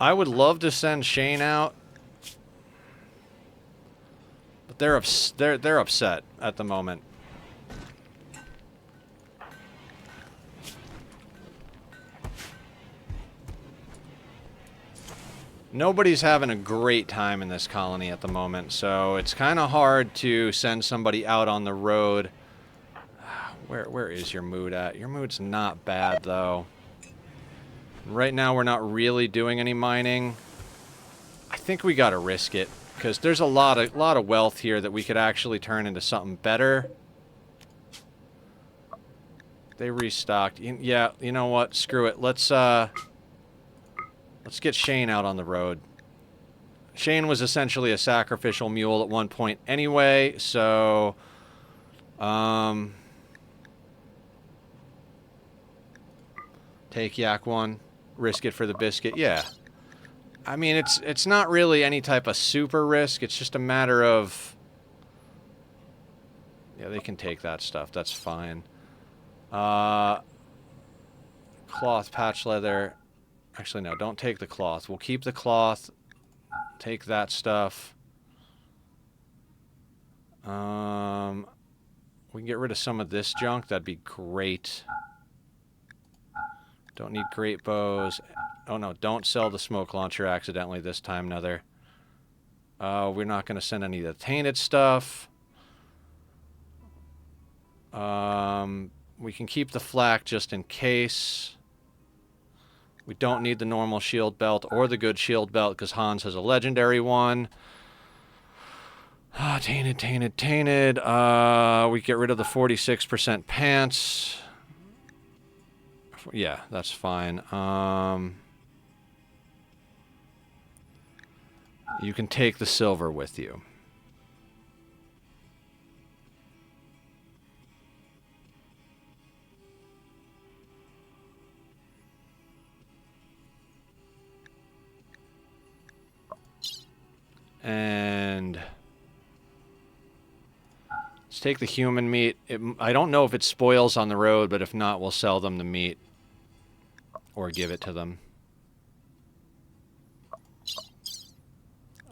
I would love to send Shane out, but they're upset at the moment. Nobody's having a great time in this colony at the moment, so it's kind of hard to send somebody out on the road. Where is your mood at? Your mood's not bad, though. Right now, we're not really doing any mining. I think we gotta risk it, because there's a lot of wealth here that we could actually turn into something better. They restocked. Yeah, you know what? Screw it. Let's get Shane out on the road. Shane was essentially a sacrificial mule at one point anyway, so take Yak 1. Risk it for the biscuit. Yeah. I mean, it's not really any type of super risk. It's just a matter of... Yeah, they can take that stuff. That's fine. Cloth, patch leather. Actually, no, don't take the cloth. We'll keep the cloth. Take that stuff. We can get rid of some of this junk. That'd be great. Don't need great bows. Oh no, don't sell the smoke launcher accidentally this time, Nether. We're not going to send any of the tainted stuff. We can keep the flak just in case. We don't need the normal shield belt or the good shield belt because Hans has a legendary one. Tainted. We get rid of the 46% pants. Yeah, that's fine. You can take the silver with you. And let's take the human meat. I don't know if it spoils on the road, but if not, we'll sell them the meat. Or give it to them.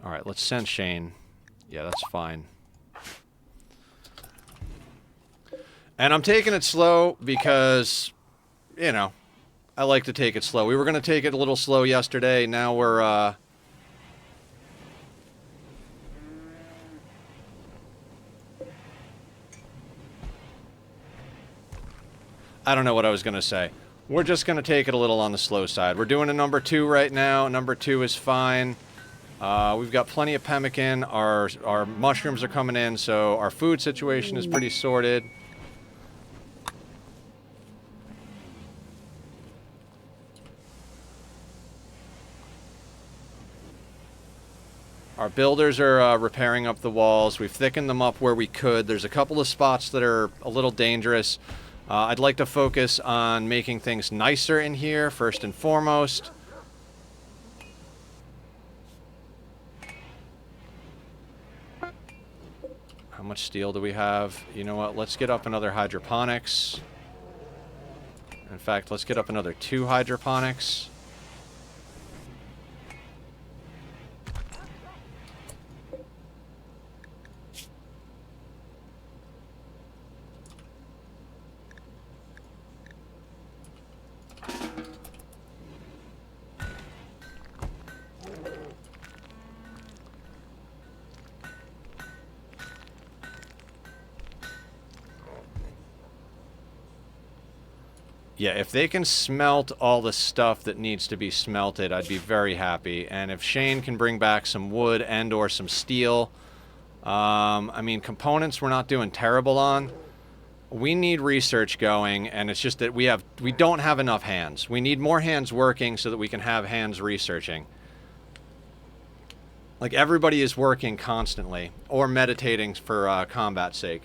Alright, let's send Shane. Yeah, that's fine. And I'm taking it slow because, you know, I like to take it slow. We were going to take it a little slow yesterday. Now we're, I don't know what I was going to say. We're just going to take it a little on the slow side. We're doing a number 2 right now. Number 2 is fine. We've got plenty of pemmican. Our mushrooms are coming in, so our food situation is pretty sorted. Our builders are repairing up the walls. We've thickened them up where we could. There's a couple of spots that are a little dangerous. I'd like to focus on making things nicer in here, first and foremost. How much steel do we have? You know what? Let's get up another hydroponics. In fact, let's get up another 2 hydroponics. Yeah, if they can smelt all the stuff that needs to be smelted, I'd be very happy. And if Shane can bring back some wood and or some steel, I mean, components we're not doing terrible on. We need research going, and it's just that we don't have enough hands. We need more hands working so that we can have hands researching. Like, everybody is working constantly, or meditating for combat's sake.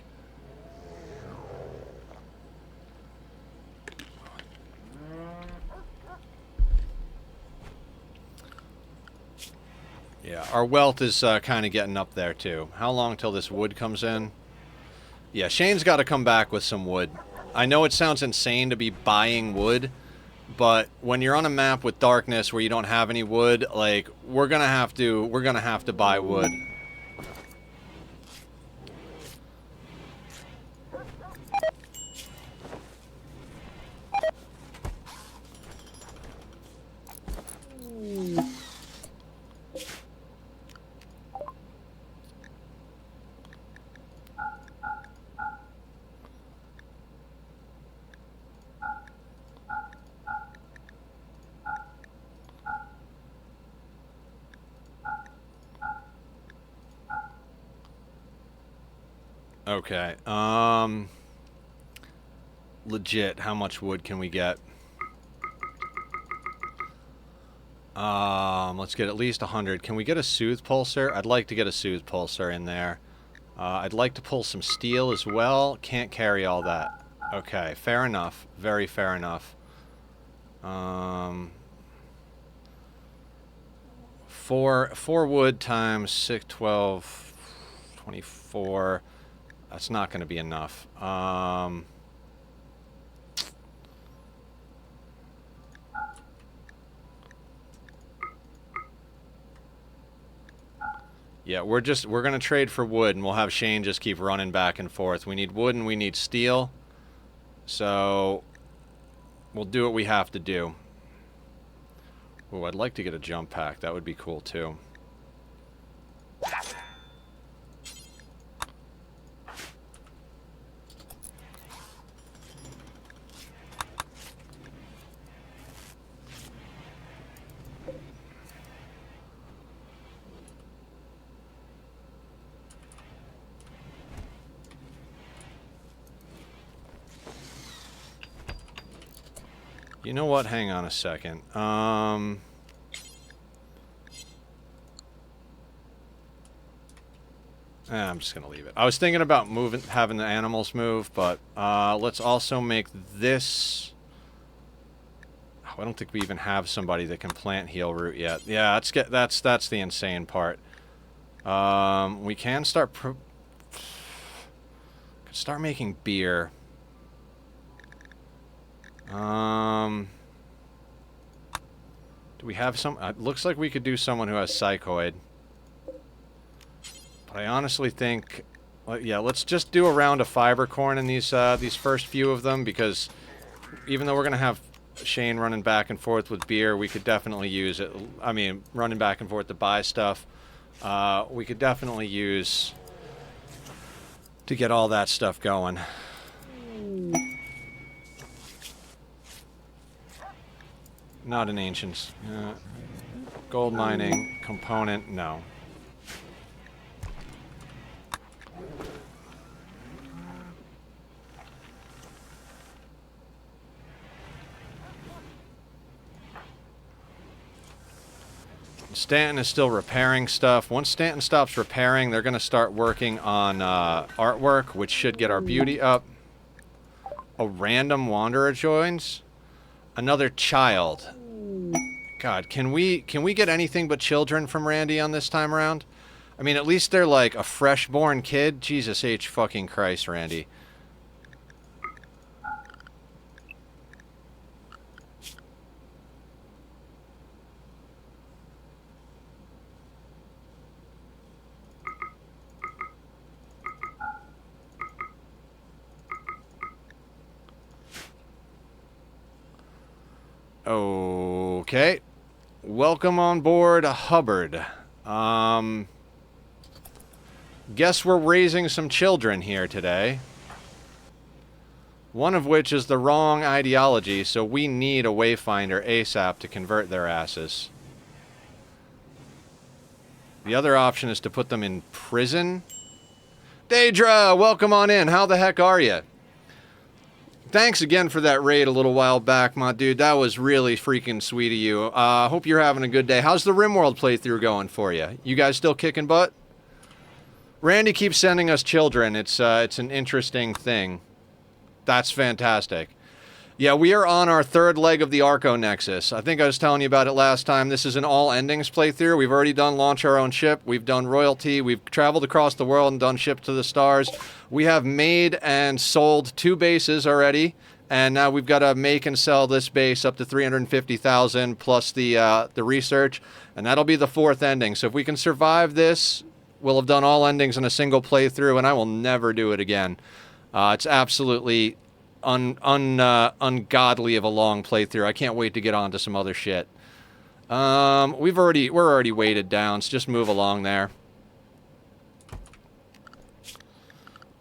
Yeah, our wealth is kind of getting up there, too. How long till this wood comes in? Yeah, Shane's got to come back with some wood. I know it sounds insane to be buying wood, but when you're on a map with darkness where you don't have any wood, like, we're gonna have to buy wood. Okay, legit, how much wood can we get? Let's get at least 100. Can we get a soothe pulsar? I'd like to get a soothe pulsar in there. I'd like to pull some steel as well. Can't carry all that. Okay, fair enough. Very fair enough. Four wood times 6, 12, 24. That's not going to be enough. Yeah, we're going to trade for wood, and we'll have Shane just keep running back and forth. We need wood and we need steel. So we'll do what we have to do. Oh, I'd like to get a jump pack. That would be cool too. You know what? Hang on a second. I'm just gonna leave it. I was thinking about having the animals move, but let's also make this. Oh, I don't think we even have somebody that can plant heal root yet. Yeah, that's the insane part. We can start making beer. Do we have some? It looks like we could do someone who has psychoid. But I honestly think, yeah, let's just do a round of fiber corn in these first few of them, because even though we're gonna have Shane running back and forth with beer, we could definitely use it. I mean, running back and forth to buy stuff. We could definitely use to get all that stuff going. Not an ancients. Gold mining component, no. Stanton is still repairing stuff. Once Stanton stops repairing, they're going to start working on artwork, which should get our beauty up. A random wanderer joins. Another child. God, can we get anything but children from Randy on this time around? I mean, at least they're like a fresh-born kid. Jesus H. fucking Christ, Randy. Okay. Welcome on board Hubbard. Guess we're raising some children here today. One of which is the wrong ideology, so we need a Wayfinder ASAP to convert their asses. The other option is to put them in prison. Daedra, welcome on in. How the heck are you? Thanks again for that raid a little while back, my dude. That was really freaking sweet of you. Hope you're having a good day. How's the RimWorld playthrough going for you? You guys still kicking butt? Randy keeps sending us children. It's an interesting thing. That's fantastic. Yeah, we are on our third leg of the Arco Nexus. I think I was telling you about it last time. This is an all endings playthrough. We've already done launch our own ship. We've done royalty. We've traveled across the world and done ship to the stars. We have made and sold 2 bases already. And now we've got to make and sell this base up to 350,000 plus the research. And that'll be the 4th ending. So if we can survive this, we'll have done all endings in a single playthrough, and I will never do it again. It's absolutely ungodly of a long playthrough. I can't wait to get on to some other shit. We're already weighted down, so just move along there.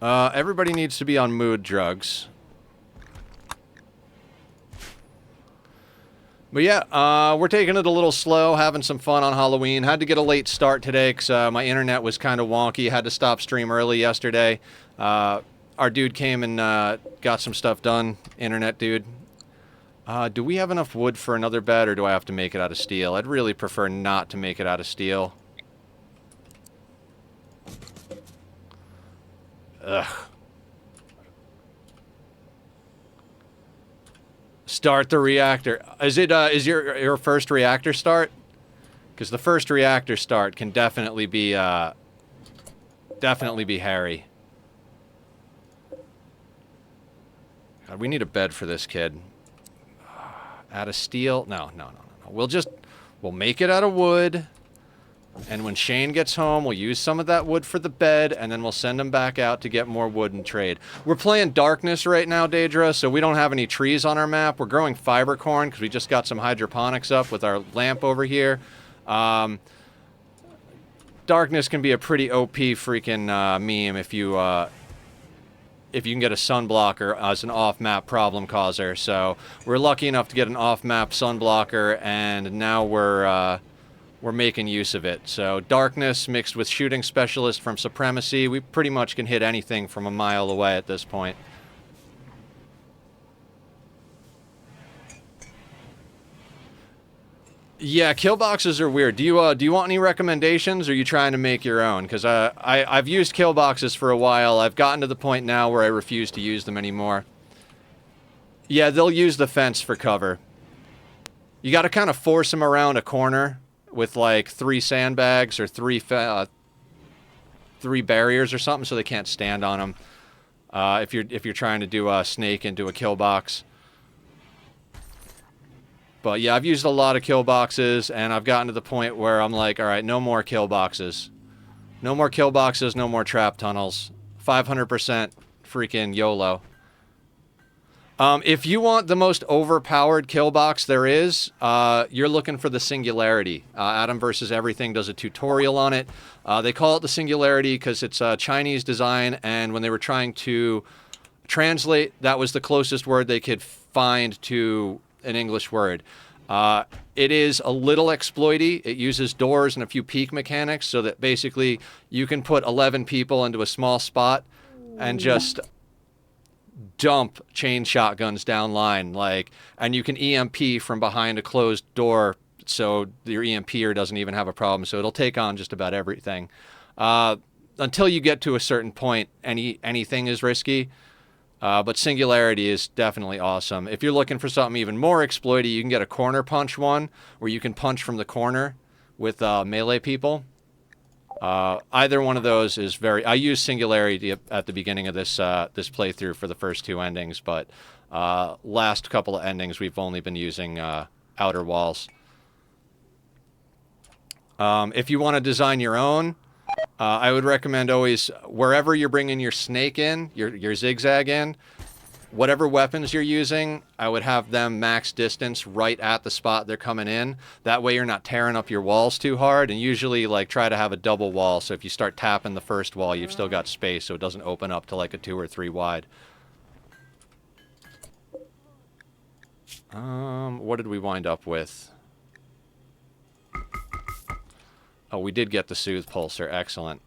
Everybody needs to be on mood drugs. But yeah, we're taking it a little slow, having some fun on Halloween. Had to get a late start today because my internet was kind of wonky. Had to stop stream early yesterday. Our dude came and got some stuff done. Internet dude. Do we have enough wood for another bed, or do I have to make it out of steel? I'd really prefer not to make it out of steel. Ugh. Start the reactor. Is your first reactor start? Because the first reactor start can definitely be hairy. God, we need a bed for this kid. Out of steel? No. We'll make it out of wood. And when Shane gets home, we'll use some of that wood for the bed, and then we'll send him back out to get more wood and trade. We're playing darkness right now, Daedra, so we don't have any trees on our map. We're growing fiber corn because we just got some hydroponics up with our lamp over here. Darkness can be a pretty OP freaking meme if you can get a sunblocker as an off-map problem causer. So we're lucky enough to get an off-map sunblocker, and now we're making use of it. So darkness mixed with shooting specialist from Supremacy, we pretty much can hit anything from a mile away at this point. Yeah, kill boxes are weird. Do you want any recommendations, or are you trying to make your own? Because I've used kill boxes for a while. I've gotten to the point now where I refuse to use them anymore. Yeah, they'll use the fence for cover. You got to kind of force them around a corner with like 3 sandbags or 3 barriers or something, so they can't stand on them. If you're trying to do a snake into a kill box. But yeah, I've used a lot of kill boxes, and I've gotten to the point where I'm like, all right, no more kill boxes. No more kill boxes, no more trap tunnels. 500% freaking YOLO. If you want the most overpowered kill box there is, you're looking for the Singularity. Adam vs. Everything does a tutorial on it. They call it the Singularity because it's a Chinese design, and when they were trying to translate, that was the closest word they could find to an English word. It is a little exploity. It uses doors and a few peak mechanics so that basically you can put 11 people into a small spot and just dump chain shotguns down line, and you can EMP from behind a closed door, so your EMPer doesn't even have a problem. So it'll take on just about everything. Until you get to a certain point, anything is risky. But Singularity is definitely awesome. If you're looking for something even more exploity, you can get a corner punch one, where you can punch from the corner with melee people. Either one of those is very... I used Singularity at the beginning of this this playthrough for the first 2 endings, but last couple of endings we've only been using outer walls. If you want to design your own, I would recommend always, wherever you're bringing your snake in, your zigzag in, whatever weapons you're using, I would have them max distance right at the spot they're coming in. That way you're not tearing up your walls too hard, and usually like try to have a double wall, so if you start tapping the first wall, you've still got space so it doesn't open up to like a 2 or 3 wide. What did we wind up with? Oh, we did get the Soothe Pulsar. Excellent.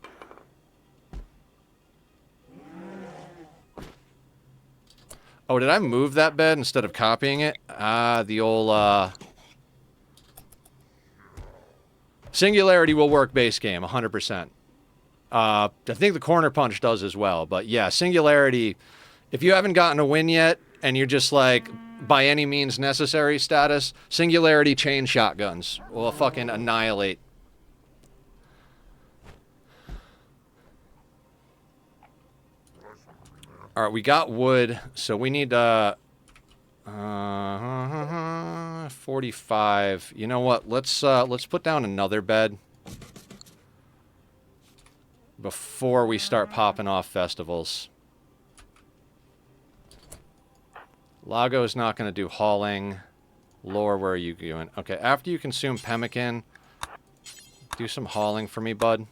Oh, did I move that bed instead of copying it? Ah, the old, Singularity will work base game, 100%. I think the Corner Punch does as well. But yeah, Singularity, if you haven't gotten a win yet, and you're just like, by any means necessary status, Singularity chain shotguns will fucking annihilate. All right, we got wood, so we need 45. You know what? Let's put down another bed before we start popping off festivals. Lago's not going to do hauling. Lore, where are you going? Okay, after you consume pemmican, do some hauling for me, bud.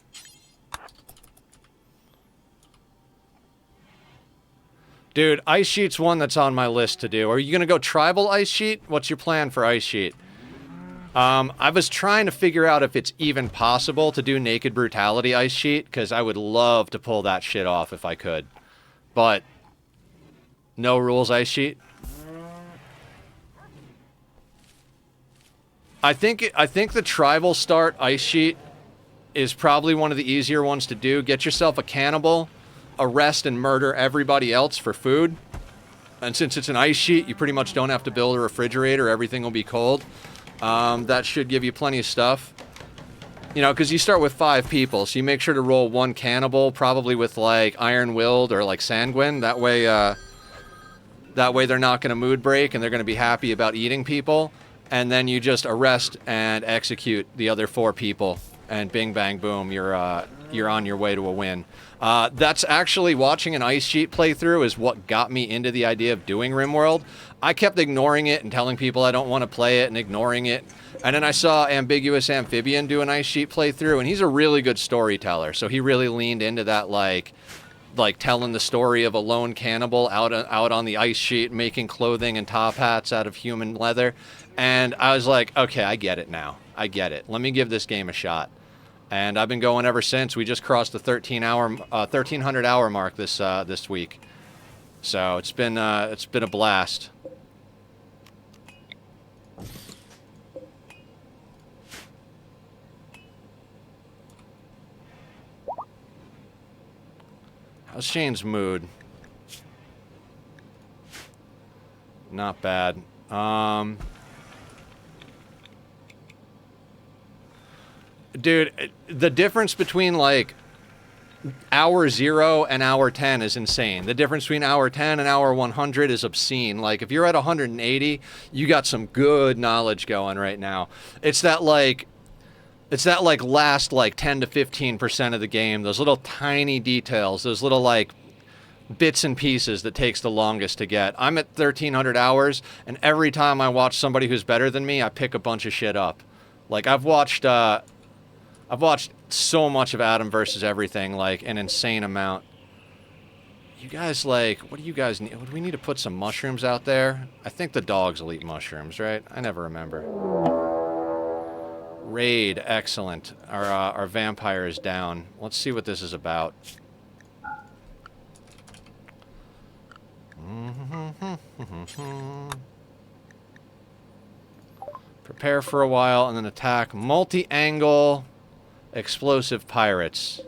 Dude, Ice Sheet's one that's on my list to do. Are you going to go tribal Ice Sheet? What's your plan for Ice Sheet? I was trying to figure out if it's even possible to do Naked Brutality Ice Sheet, because I would love to pull that shit off if I could. But, no rules Ice Sheet? I think the tribal start Ice Sheet is probably one of the easier ones to do. Get yourself a cannibal, arrest and murder everybody else for food. And since it's an ice sheet, you pretty much don't have to build a refrigerator. Everything will be cold. That should give you plenty of stuff. You know, because you start with 5 people, so you make sure to roll 1 cannibal, probably with like Iron Willed or like Sanguine. That way they're not going to mood break and they're going to be happy about eating people. And then you just arrest and execute the other 4 people, and bing bang boom, you're on your way to a win. That's actually, watching an Ice Sheet playthrough is what got me into the idea of doing RimWorld. I kept ignoring it and telling people I don't want to play it and ignoring it. And then I saw Ambiguous Amphibian do an Ice Sheet playthrough, and he's a really good storyteller. So he really leaned into that, like telling the story of a lone cannibal out on the ice sheet, making clothing and top hats out of human leather. And I was like, okay, I get it now. I get it. Let me give this game a shot. And I've been going ever since. We just crossed the 1,300 hour mark this week. So it's been a blast. How's Shane's mood? Not bad. Dude, the difference between like hour 0 and hour 10 is insane. The difference between hour 10 and hour 100 is obscene. Like if you're at 180, you got some good knowledge going right now. It's that last like 10 to 15% of the game, those little tiny details, those little like bits and pieces that takes the longest to get. I'm at 1,300 hours, and every time I watch somebody who's better than me, I pick a bunch of shit up. Like I've watched so much of Adam versus Everything, like an insane amount. You guys, like, what do you guys need? Would we need to put some mushrooms out there? I think the dogs will eat mushrooms, right? I never remember. Raid, excellent. Our vampire is down. Let's see what this is about. Prepare for a while and then attack. Multi-angle explosive pirates.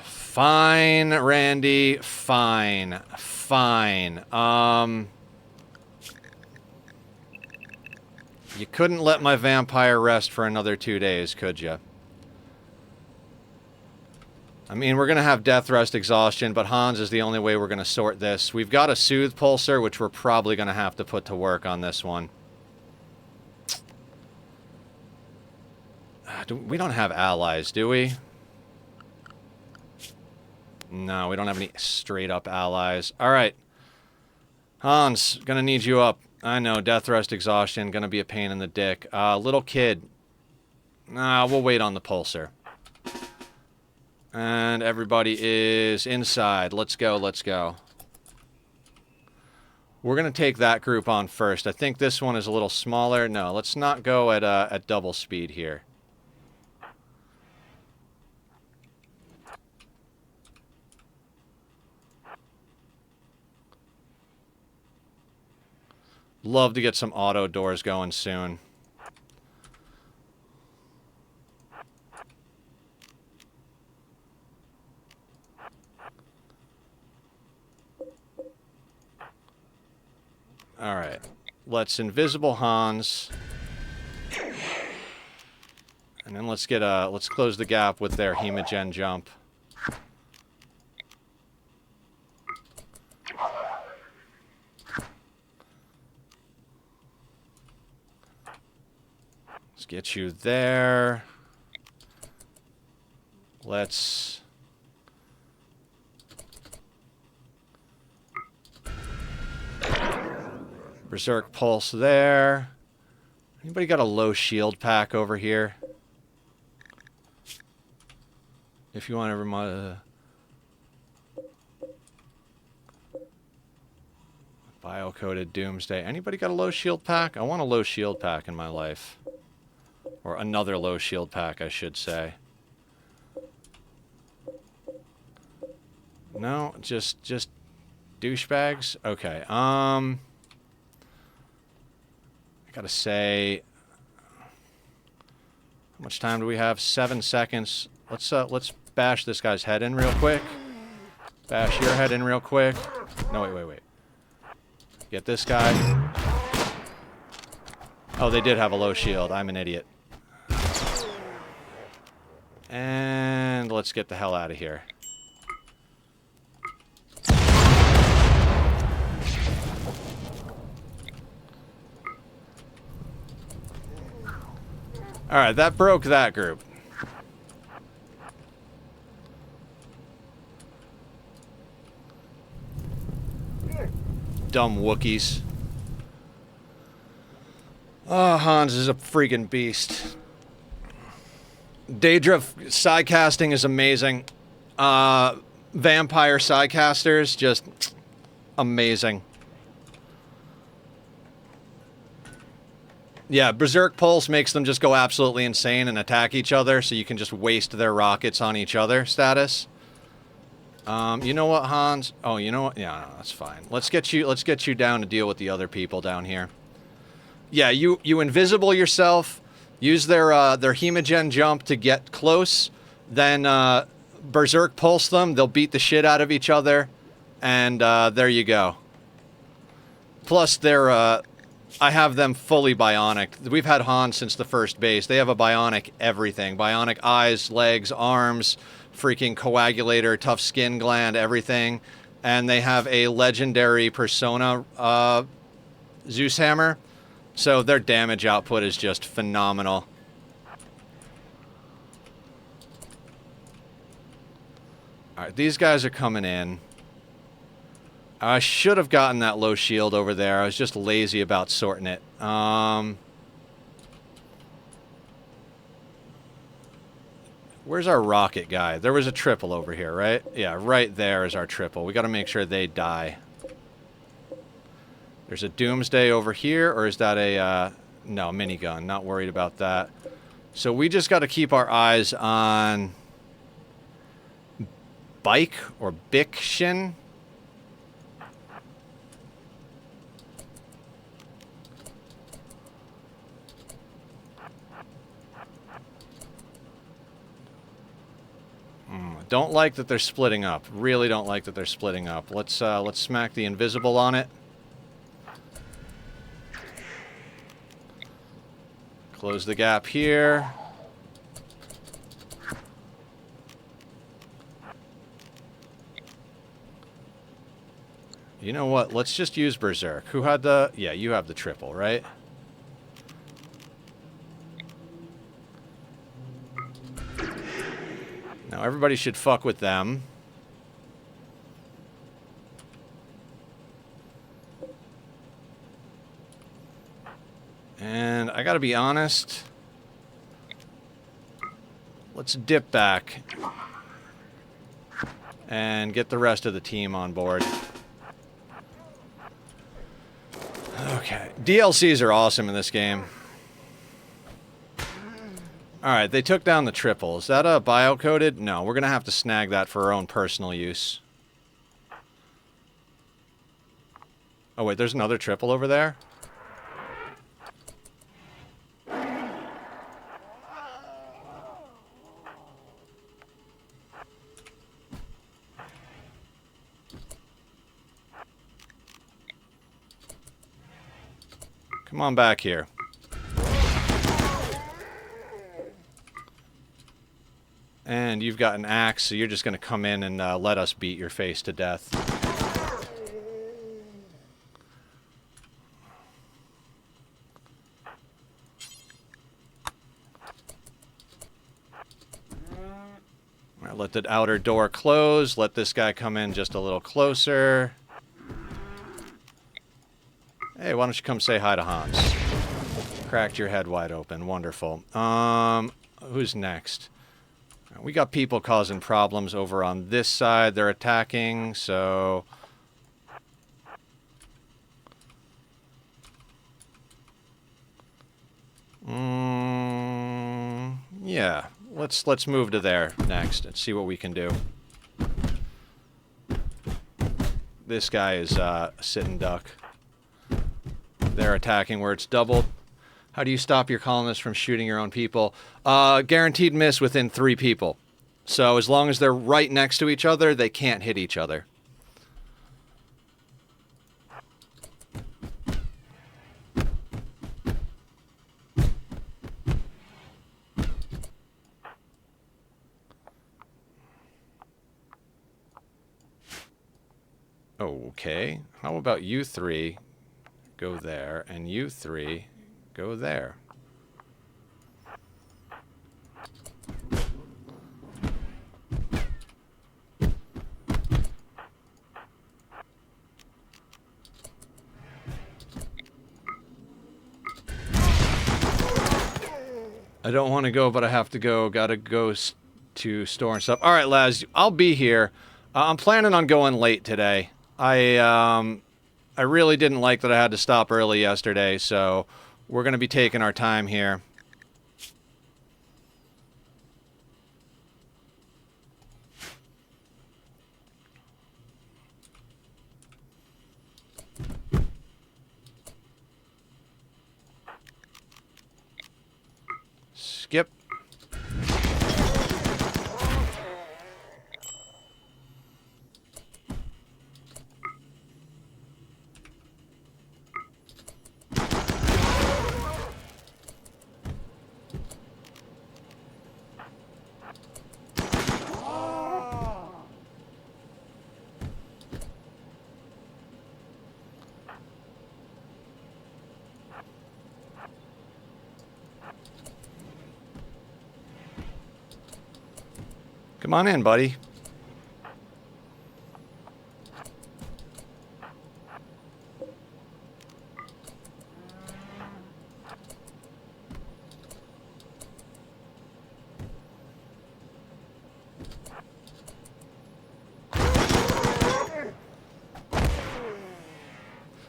Fine, Randy. Fine. You couldn't let my vampire rest for another 2 days, could you? I mean, we're going to have death rest exhaustion, but Hans is the only way we're going to sort this. We've got a soothe pulsar, which we're probably going to have to put to work on this one. We don't have allies, do we? No, we don't have any straight-up allies. All right. Hans, going to need you up. I know, death rest exhaustion, going to be a pain in the dick. Little kid. Nah, we'll wait on the pulsar. And everybody is inside. Let's go, let's go. We're going to take that group on first. I think this one is a little smaller. No, let's not go at double speed here. Love to get some auto doors going soon. All right, let's invisible Hans, and then let's get let's close the gap with their hemogen jump. Let's get you there. Let's. Berserk Pulse there. Anybody got a low shield pack over here? If you want to remind... Bio-coded Doomsday. Anybody got a low shield pack? I want a low shield pack in my life. Or another low shield pack, I should say. No, just douchebags? Okay, gotta say, how much time do we have? 7 seconds. Let's bash this guy's head in real quick. Bash your head in real quick. No, wait. Get this guy. Oh, they did have a low shield. I'm an idiot. And let's get the hell out of here. Alright, that broke that group. Dumb Wookiees. Oh, Hans is a freaking beast. Daedra sidecasting is amazing. Vampire sidecasters, just amazing. Yeah, Berserk Pulse makes them just go absolutely insane and attack each other, so you can just waste their rockets on each other status. You know what, Hans? Oh, you know what? Yeah, no, that's fine. Let's get you down to deal with the other people down here. Yeah, you invisible yourself, use their hemogen jump to get close, then Berserk Pulse them, they'll beat the shit out of each other, and there you go. Plus, they're I have them fully bionic. We've had Hans since the first base. They have a bionic everything. Bionic eyes, legs, arms, freaking coagulator, tough skin gland, everything. And they have a legendary persona Zeus hammer. So their damage output is just phenomenal. Alright, these guys are coming in. I should have gotten that low shield over there. I was just lazy about sorting it. Where's our rocket guy? There was a triple over here, right? Yeah, right there is our triple. We got to make sure they die. There's a Doomsday over here, or is that a... no, minigun. Not worried about that. So we just got to keep our eyes on... Bike or Bikshin. Don't like that they're splitting up. Really don't like that they're splitting up. Let's smack the invisible on it. Close the gap here. You know what? Let's just use Berserk. Who had the... Yeah, you have the triple, right? Now everybody should fuck with them. And I gotta be honest. Let's dip back. And get the rest of the team on board. Okay. DLCs are awesome in this game. Alright, they took down the triple. Is that a bio-coded? No, we're gonna have to snag that for our own personal use. Oh wait, there's another triple over there? Come on back here. And you've got an axe, so you're just going to come in and let us beat your face to death. All right, let the outer door close. Let this guy come in just a little closer. Hey, why don't you come say hi to Hans? Cracked your head wide open. Wonderful. Who's next? We got people causing problems over on this side. They're attacking, so... yeah. Let's move to there next and see what we can do. This guy is a sitting duck. They're attacking where it's doubled. How do you stop your colonists from shooting your own people? Guaranteed miss within 3 people. So as long as they're right next to each other, they can't hit each other. Okay. How about you 3 go there, and you 3 go there? I don't want to go, but I have to go. Gotta go to store and stuff. All right, lads, I'll be here. I'm planning on going late today. I really didn't like that I had to stop early yesterday, so we're going to be taking our time here. Skip. Come on in, buddy.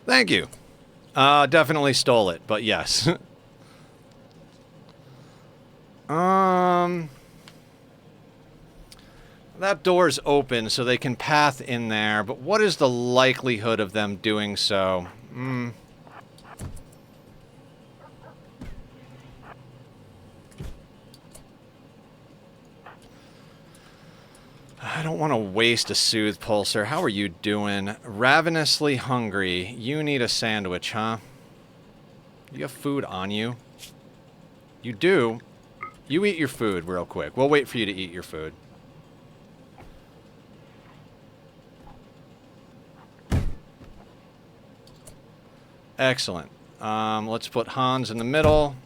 Thank you. Definitely stole it, but yes. That door's open, so they can path in there, but what is the likelihood of them doing so? I don't want to waste a soothe pulsar. How are you doing? Ravenously hungry. You need a sandwich, huh? You have food on you? You do. You eat your food real quick. We'll wait for you to eat your food. Excellent. Let's put Hans in the middle.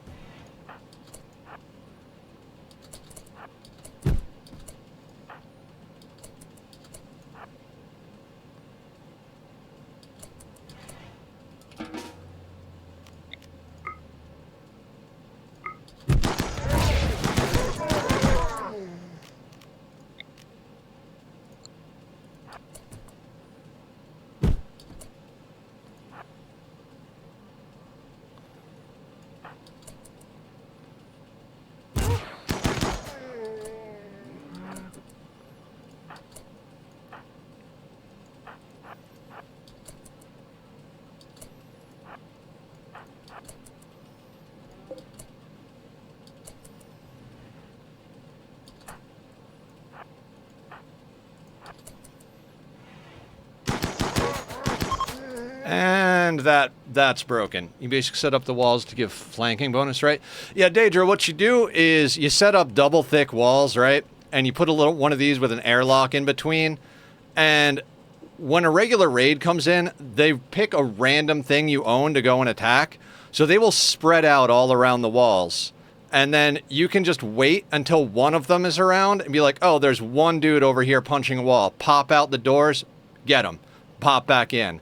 And that's broken. You basically set up the walls to give flanking bonus, right? Yeah, Daedra, what you do is you set up double thick walls, right? And you put a little one of these with an airlock in between. And when a regular raid comes in, they pick a random thing you own to go and attack. So they will spread out all around the walls. And then you can just wait until one of them is around and be like, oh, there's one dude over here punching a wall. Pop out the doors, get him. Pop back in.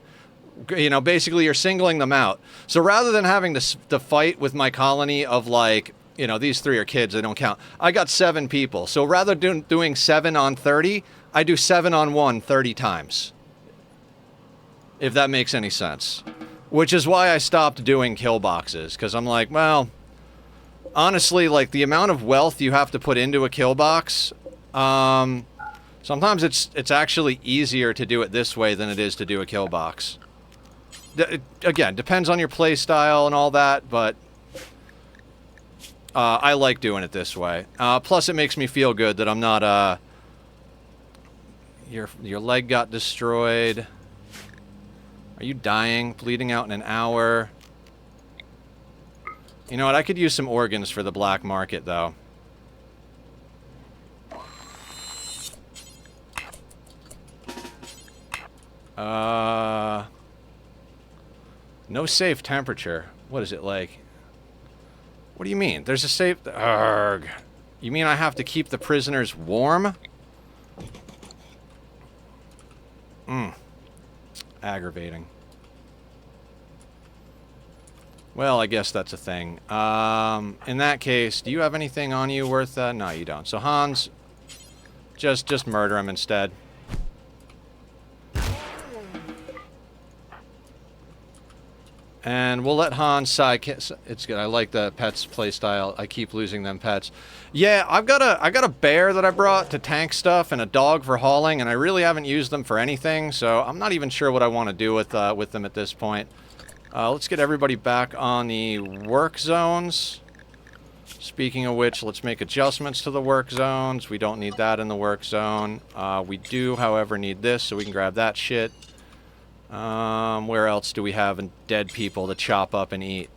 You know, basically you're singling them out. So rather than having to fight with my colony of like, you know, these 3 are kids, they don't count. I got 7 people. So rather than doing 7 on 30, I do 7 on 1 30 times. If that makes any sense. Which is why I stopped doing kill boxes. Because I'm like, well, honestly, like the amount of wealth you have to put into a kill box, sometimes it's actually easier to do it this way than it is to do a kill box. Again, depends on your play style and all that, but I like doing it this way. Plus, it makes me feel good that I'm not, your leg got destroyed. Are you dying? Bleeding out in an hour? You know what? I could use some organs for the black market, though. No safe temperature. What is it like? What do you mean? There's a safe... Arrgh. You mean I have to keep the prisoners warm? Aggravating. Well, I guess that's a thing. In that case, do you have anything on you worth... no, you don't. So Hans, just murder him instead. And we'll let Hans it's good. I like the pets playstyle. I keep losing them pets. Yeah, I got a bear that I brought to tank stuff and a dog for hauling, and I really haven't used them for anything, so I'm not even sure what I want to do with them at this point. Let's get everybody back on the work zones. Speaking of which, let's make adjustments to the work zones. We don't need that in the work zone. We do, however, need this, so we can grab that shit. Where else do we have dead people to chop up and eat?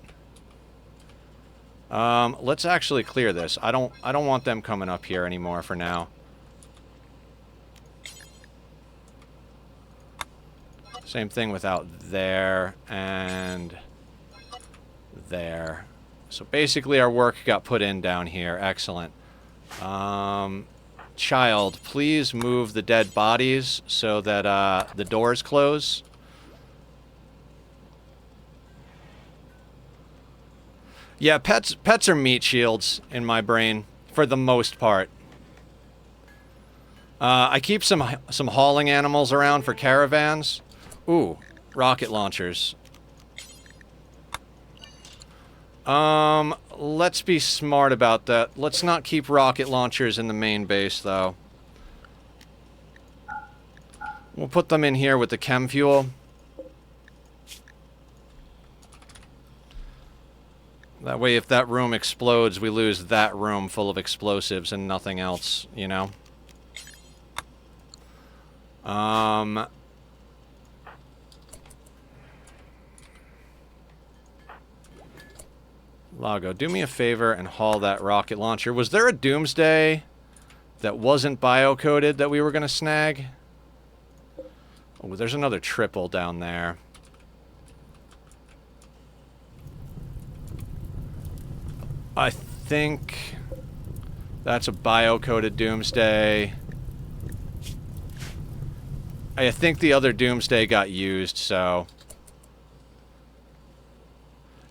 Let's actually clear this. I don't want them coming up here anymore for now. Same thing without there and there. So basically our work got put in down here. Excellent. Child, please move the dead bodies so that the doors close. Yeah, pets are meat shields in my brain for the most part. I keep some hauling animals around for caravans. Ooh, rocket launchers. Let's be smart about that. Let's not keep rocket launchers in the main base, though. We'll put them in here with the chem fuel. That way, if that room explodes, we lose that room full of explosives and nothing else, you know? Lago, do me a favor and haul that rocket launcher. Was there a Doomsday that wasn't bio-coded that we were going to snag? Oh, there's another triple down there. I think that's a bio-coded Doomsday. I think the other Doomsday got used, so...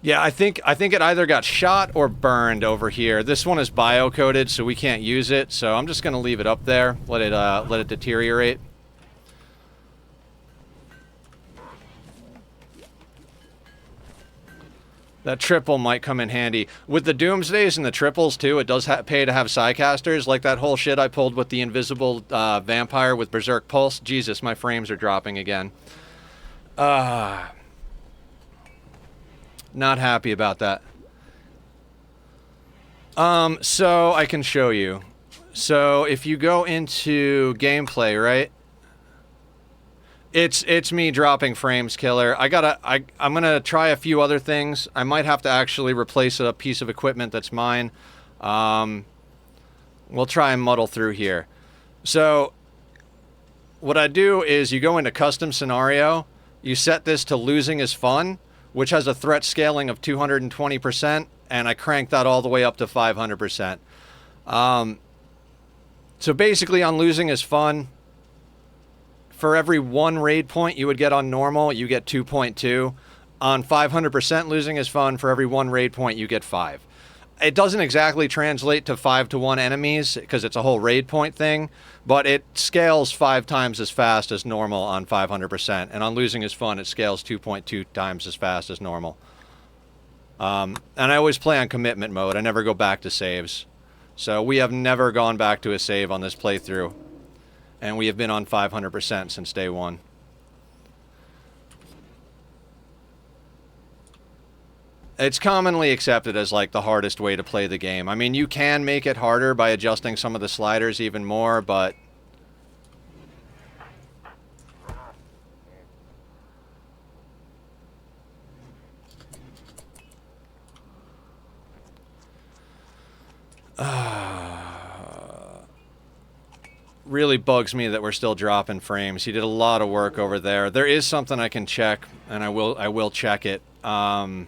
Yeah, I think it either got shot or burned over here. This one is bio-coded, so we can't use it, so I'm just going to leave it up there. Let it deteriorate. That triple might come in handy. With the Doomsdays and the triples, too, it does pay to have Psycasters. Like that whole shit I pulled with the invisible vampire with Berserk Pulse. Jesus, my frames are dropping again. Not happy about that. So I can show you. So if you go into gameplay, right? It's me dropping frames, killer. I'm gonna try a few other things. I might have to actually replace a piece of equipment that's mine. We'll try and muddle through here. So what I do is you go into custom scenario, you set this to losing is fun, which has a threat scaling of 220%, and I crank that all the way up to 500%. So basically on losing is fun, for every 1 raid point you would get on normal, you get 2.2. On 500% losing is fun, for every 1 raid point you get 5. It doesn't exactly translate to 5-to-1 enemies, because it's a whole raid point thing, but it scales 5 times as fast as normal on 500%, and on losing is fun, it scales 2.2 times as fast as normal. And I always play on commitment mode. I never go back to saves. So we have never gone back to a save on this playthrough. And we have been on 500% since day one. It's commonly accepted as like the hardest way to play the game. I mean, you can make it harder by adjusting some of the sliders even more, but... really bugs me that we're still dropping frames. He did a lot of work over there. There is something I can check, and I will check it. Yeah,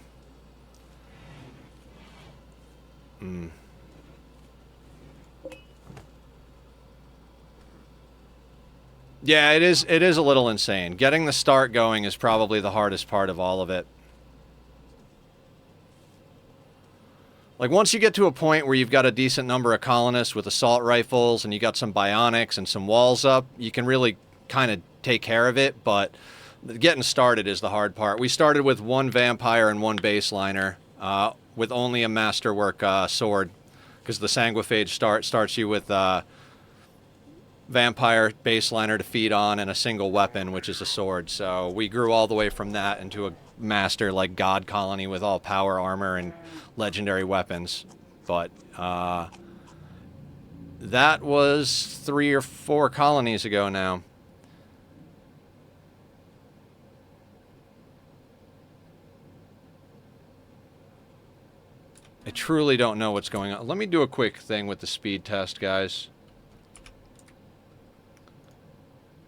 it is a little insane. Getting the start going is probably the hardest part of all of it. Like, once you get to a point where you've got a decent number of colonists with assault rifles and you got some bionics and some walls up, you can really kind of take care of it, but getting started is the hard part. We started with 1 vampire and 1 baseliner, with only a masterwork sword, because the Sanguophage starts you with vampire baseliner to feed on and a single weapon, which is a sword. So we grew all the way from that into a master, like, god colony with all power armor and legendary weapons. But that was 3 or 4 colonies ago now. I truly don't know what's going on. Let me do a quick thing with the speed test, guys,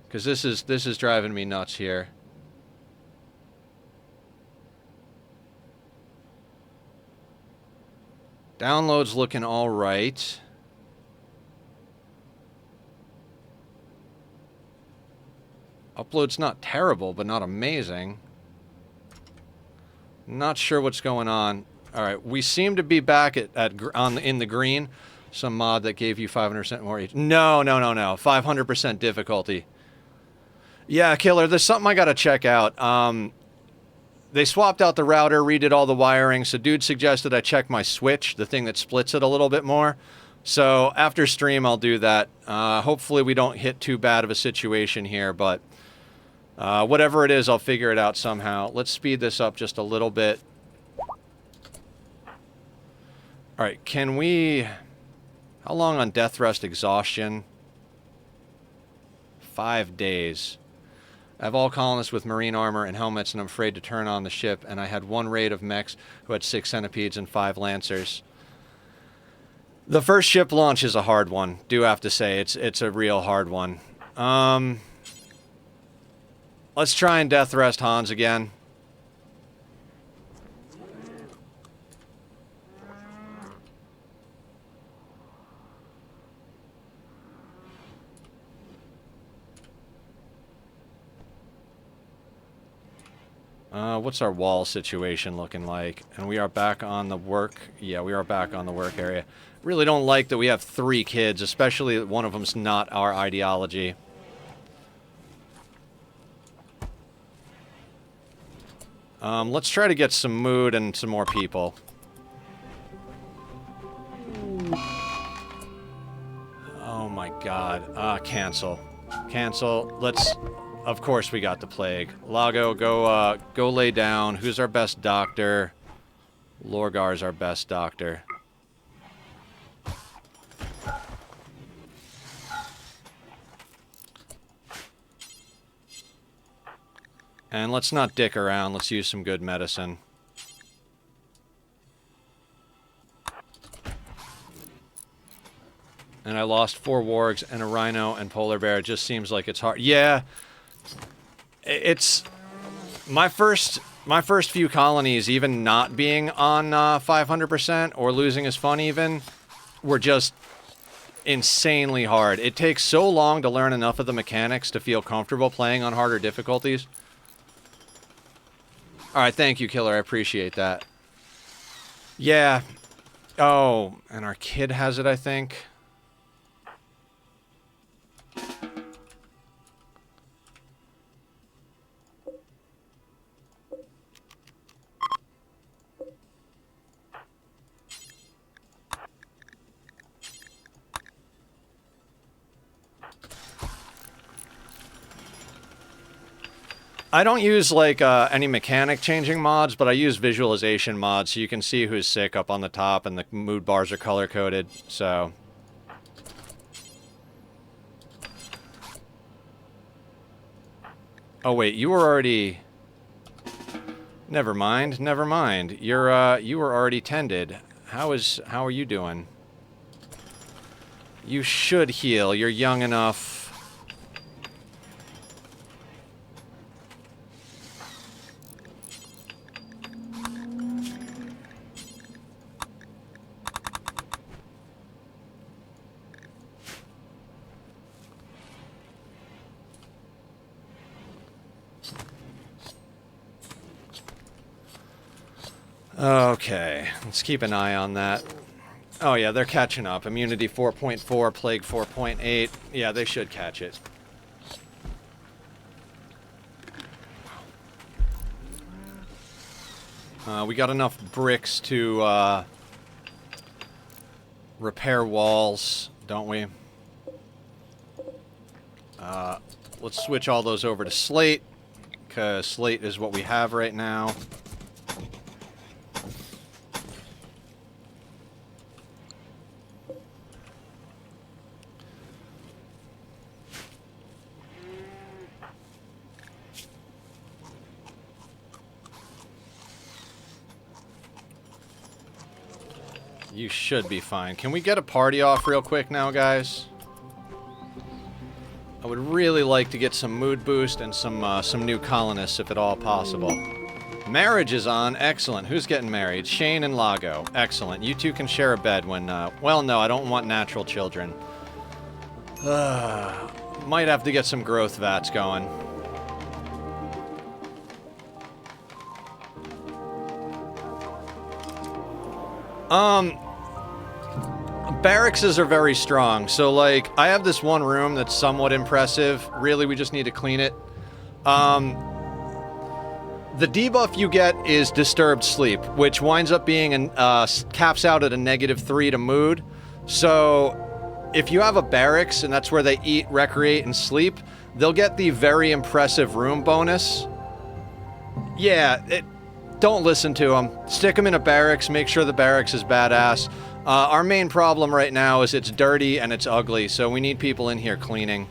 because this is driving me nuts here. Download's looking all right. Upload's not terrible, but not amazing. Not sure what's going on. All right, we seem to be back in the green. Some mod that gave you 500% more each. No. 500% difficulty. Yeah, killer, there's something I gotta check out. They swapped out the router, redid all the wiring, so dude suggested I check my switch, the thing that splits it a little bit more. So after stream, I'll do that. Hopefully we don't hit too bad of a situation here, but whatever it is, I'll figure it out somehow. Let's speed this up just a little bit. All right, can we... How long on death rest exhaustion? 5 days. I have all colonists with marine armor and helmets, and I'm afraid to turn on the ship, and I had one raid of mechs who had 6 centipedes and 5 lancers. The first ship launch is a hard one, do have to say. It's a real hard one. Let's try and death rest Hans again. What's our wall situation looking like? And we are back on the work. Yeah, we are back on the work area. Really don't like that we have 3 kids, especially one of them's not our ideology. Let's try to get some mood and some more people. Oh my god. Cancel. Cancel. Let's... Of course we got the plague. Lago, go lay down. Who's our best doctor? Lorgar's our best doctor. And let's not dick around. Let's use some good medicine. And I lost 4 wargs and a rhino and polar bear. It just seems like it's hard. Yeah. It's my first few colonies, even not being on 500% or losing as fun even, were just insanely hard. It takes so long to learn enough of the mechanics to feel comfortable playing on harder difficulties. Alright, thank you, Killer. I appreciate that. Yeah. Oh, and our kid has it, I think. I don't use, like, any mechanic changing mods, but I use visualization mods, so you can see who's sick up on the top, and the mood bars are color-coded, so... Oh, wait, you were already... Never mind, never mind. You're, you were already tended. How are you doing? You should heal. You're young enough... Okay, let's keep an eye on that. Oh yeah, they're catching up. Immunity 4.4, Plague 4.8. Yeah, they should catch it. We got enough bricks to repair walls, don't we? Let's switch all those over to slate, because slate is what we have right now. You should be fine. Can we get a party off real quick now, guys? I would really like to get some mood boost and some new colonists, if at all possible. Marriage is on. Excellent. Who's getting married? Shane and Lago. Excellent. You two can share a bed when, well, no, I don't want natural children. Might have to get some growth vats going. Barracks are very strong, so, like, I have this one room that's somewhat impressive. Really, we just need to clean it. The debuff you get is Disturbed Sleep, which winds up being, caps out at a -3 to mood. So, if you have a barracks, and that's where they eat, recreate, and sleep, they'll get the very impressive room bonus. Yeah, don't listen to them. Stick them in a barracks, make sure the barracks is badass. Our main problem right now is it's dirty and it's ugly, so we need people in here cleaning.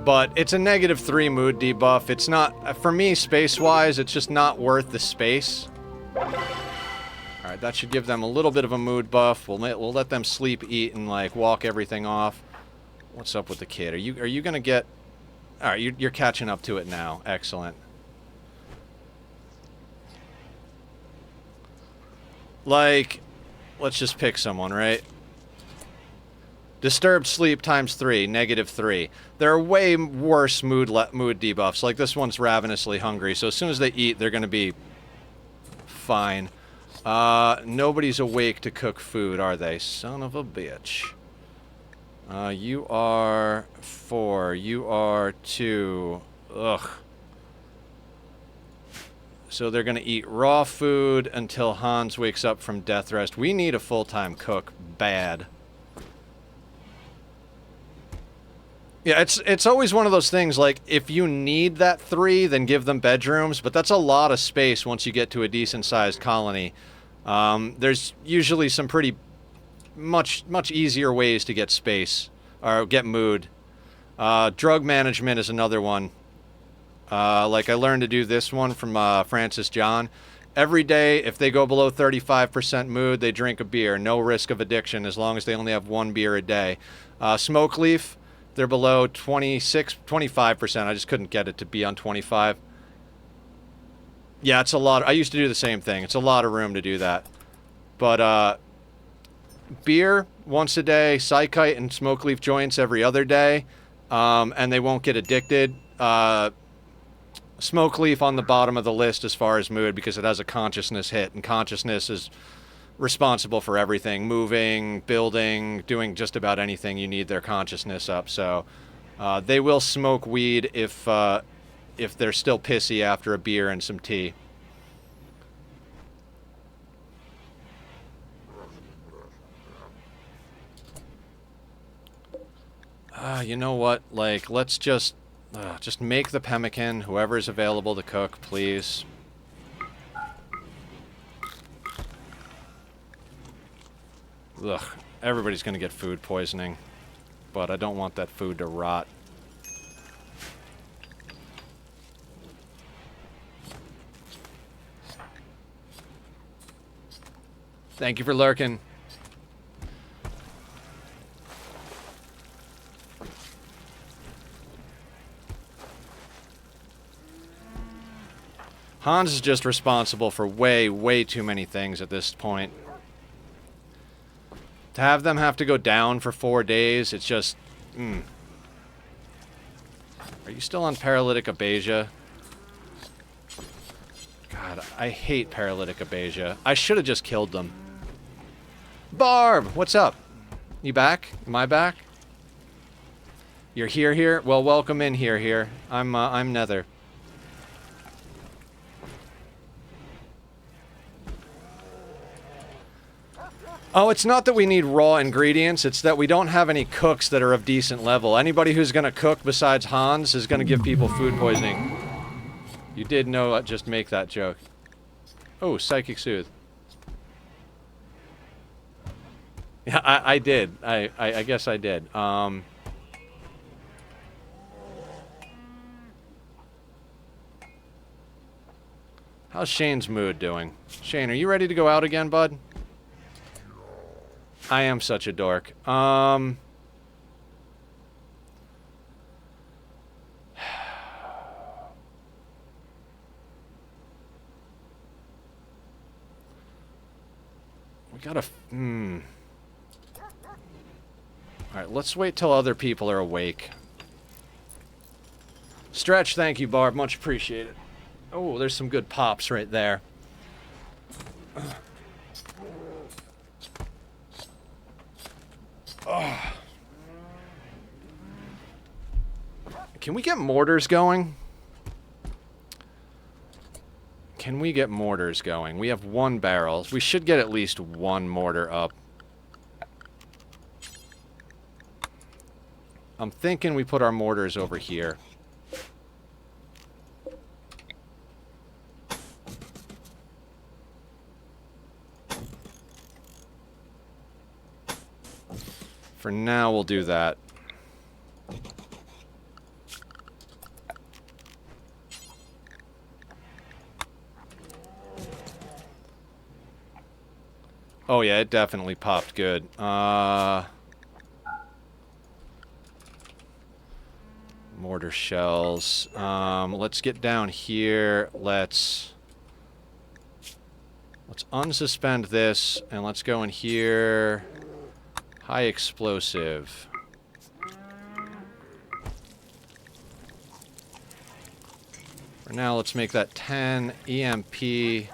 But it's a -3 mood debuff. It's not, for me, space-wise, it's just not worth the space. Alright, that should give them a little bit of a mood buff. We'll let them sleep, eat, and, like, walk everything off. What's up with the kid? Are you gonna get... Alright, you're catching up to it now. Excellent. Like, let's just pick someone, right? Disturbed sleep times 3, -3. There are way worse mood debuffs. Like, this one's ravenously hungry, so as soon as they eat, they're gonna be fine. Nobody's awake to cook food, are they? Son of a bitch. You are 4. You are 2. Ugh. So they're gonna eat raw food until Hans wakes up from death rest. We need a full-time cook. Bad. Yeah, it's always one of those things, like, if you need that 3, then give them bedrooms, but that's a lot of space once you get to a decent-sized colony. There's usually some pretty much easier ways to get space, or get mood. Drug management is another one. Like, I learned to do this one from Francis John. Every day, if they go below 35% mood, they drink a beer. No risk of addiction, as long as they only have 1 beer a day. Smoke leaf, they're below 25%. I just couldn't get it to be on 25. Yeah, it's a lot. I used to do the same thing. It's a lot of room to do that. But, beer once a day, psychite and smoke leaf joints every other day, and they won't get addicted. Smoke leaf on the bottom of the list as far as mood, because it has a consciousness hit, and consciousness is responsible for everything. Moving, building, doing just about anything, you need their consciousness up. So they will smoke weed if they're still pissy after a beer and some tea. You know what? Like, let's just make the pemmican, whoever's available to cook, please. Ugh, everybody's gonna get food poisoning, but I don't want that food to rot. Thank you for lurking. Hans is just responsible for way too many things at this point. To have them have to go down for 4 days, it's just... Are you still on paralytic abasia? God, I hate paralytic abasia. I should have just killed them. Barb, what's up? You back? Am I back? You're here? Well, welcome in here. I'm Nether. Oh, it's not that we need raw ingredients, it's that we don't have any cooks that are of decent level. Anybody who's gonna cook besides Hans is gonna give people food poisoning. You did know, just make that joke. Oh, Psychic Soothe. Yeah, I did. I guess I did. How's Shane's mood doing? Shane, are you ready to go out again, bud? I am such a dork. We gotta... Alright, let's wait till other people are awake. Stretch, thank you, Barb. Much appreciated. Oh, there's some good pops right there. Oh. Can we get mortars going? Can we get mortars going? We have 1 barrel. We should get at least 1 mortar up. I'm thinking we put our mortars over here. For now, we'll do that. Oh yeah, it definitely popped good. Mortar shells. Let's get down here. Let's unsuspend this, and let's go in here. High explosive. For now, let's make that 10 EMP.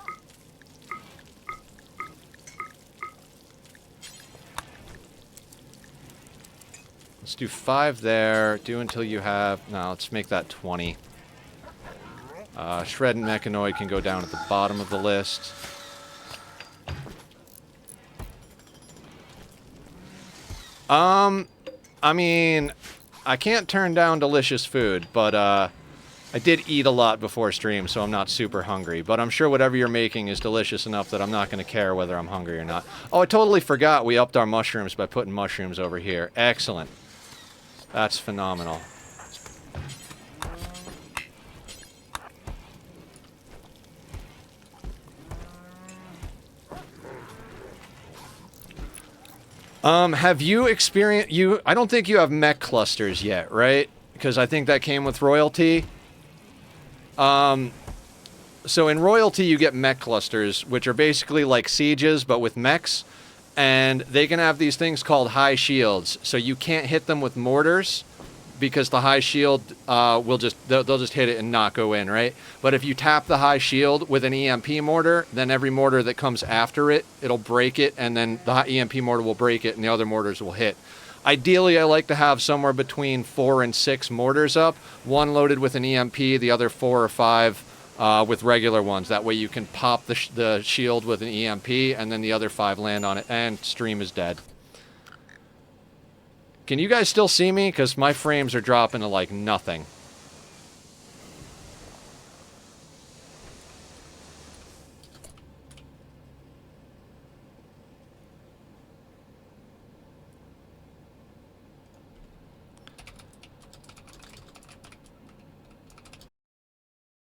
Let's do 5 there. Do until you have... No, let's make that 20. Shred and Mechanoid can go down at the bottom of the list. I mean, I can't turn down delicious food, but I did eat a lot before stream, so I'm not super hungry. But I'm sure whatever you're making is delicious enough that I'm not going to care whether I'm hungry or not. Oh, I totally forgot we upped our mushrooms by putting mushrooms over here. Excellent. That's phenomenal. Have you experienced... I don't think you have mech clusters yet, right? Because I think that came with royalty. So in royalty you get mech clusters, which are basically like sieges, but with mechs. And they can have these things called high shields. So you can't hit them with mortars, because the high shield will just... They'll just hit it and not go in, right? But if you tap the high shield with an EMP mortar, then every mortar that comes after it, it'll break it, and then the EMP mortar will break it, and the other mortars will hit. Ideally, I like to have somewhere between 4 and 6 mortars up, one loaded with an EMP, the other 4 or 5 with regular ones. That way you can pop the shield with an EMP, and then the other 5 land on it, and stream is dead. Can you guys still see me? Because my frames are dropping to, like, nothing.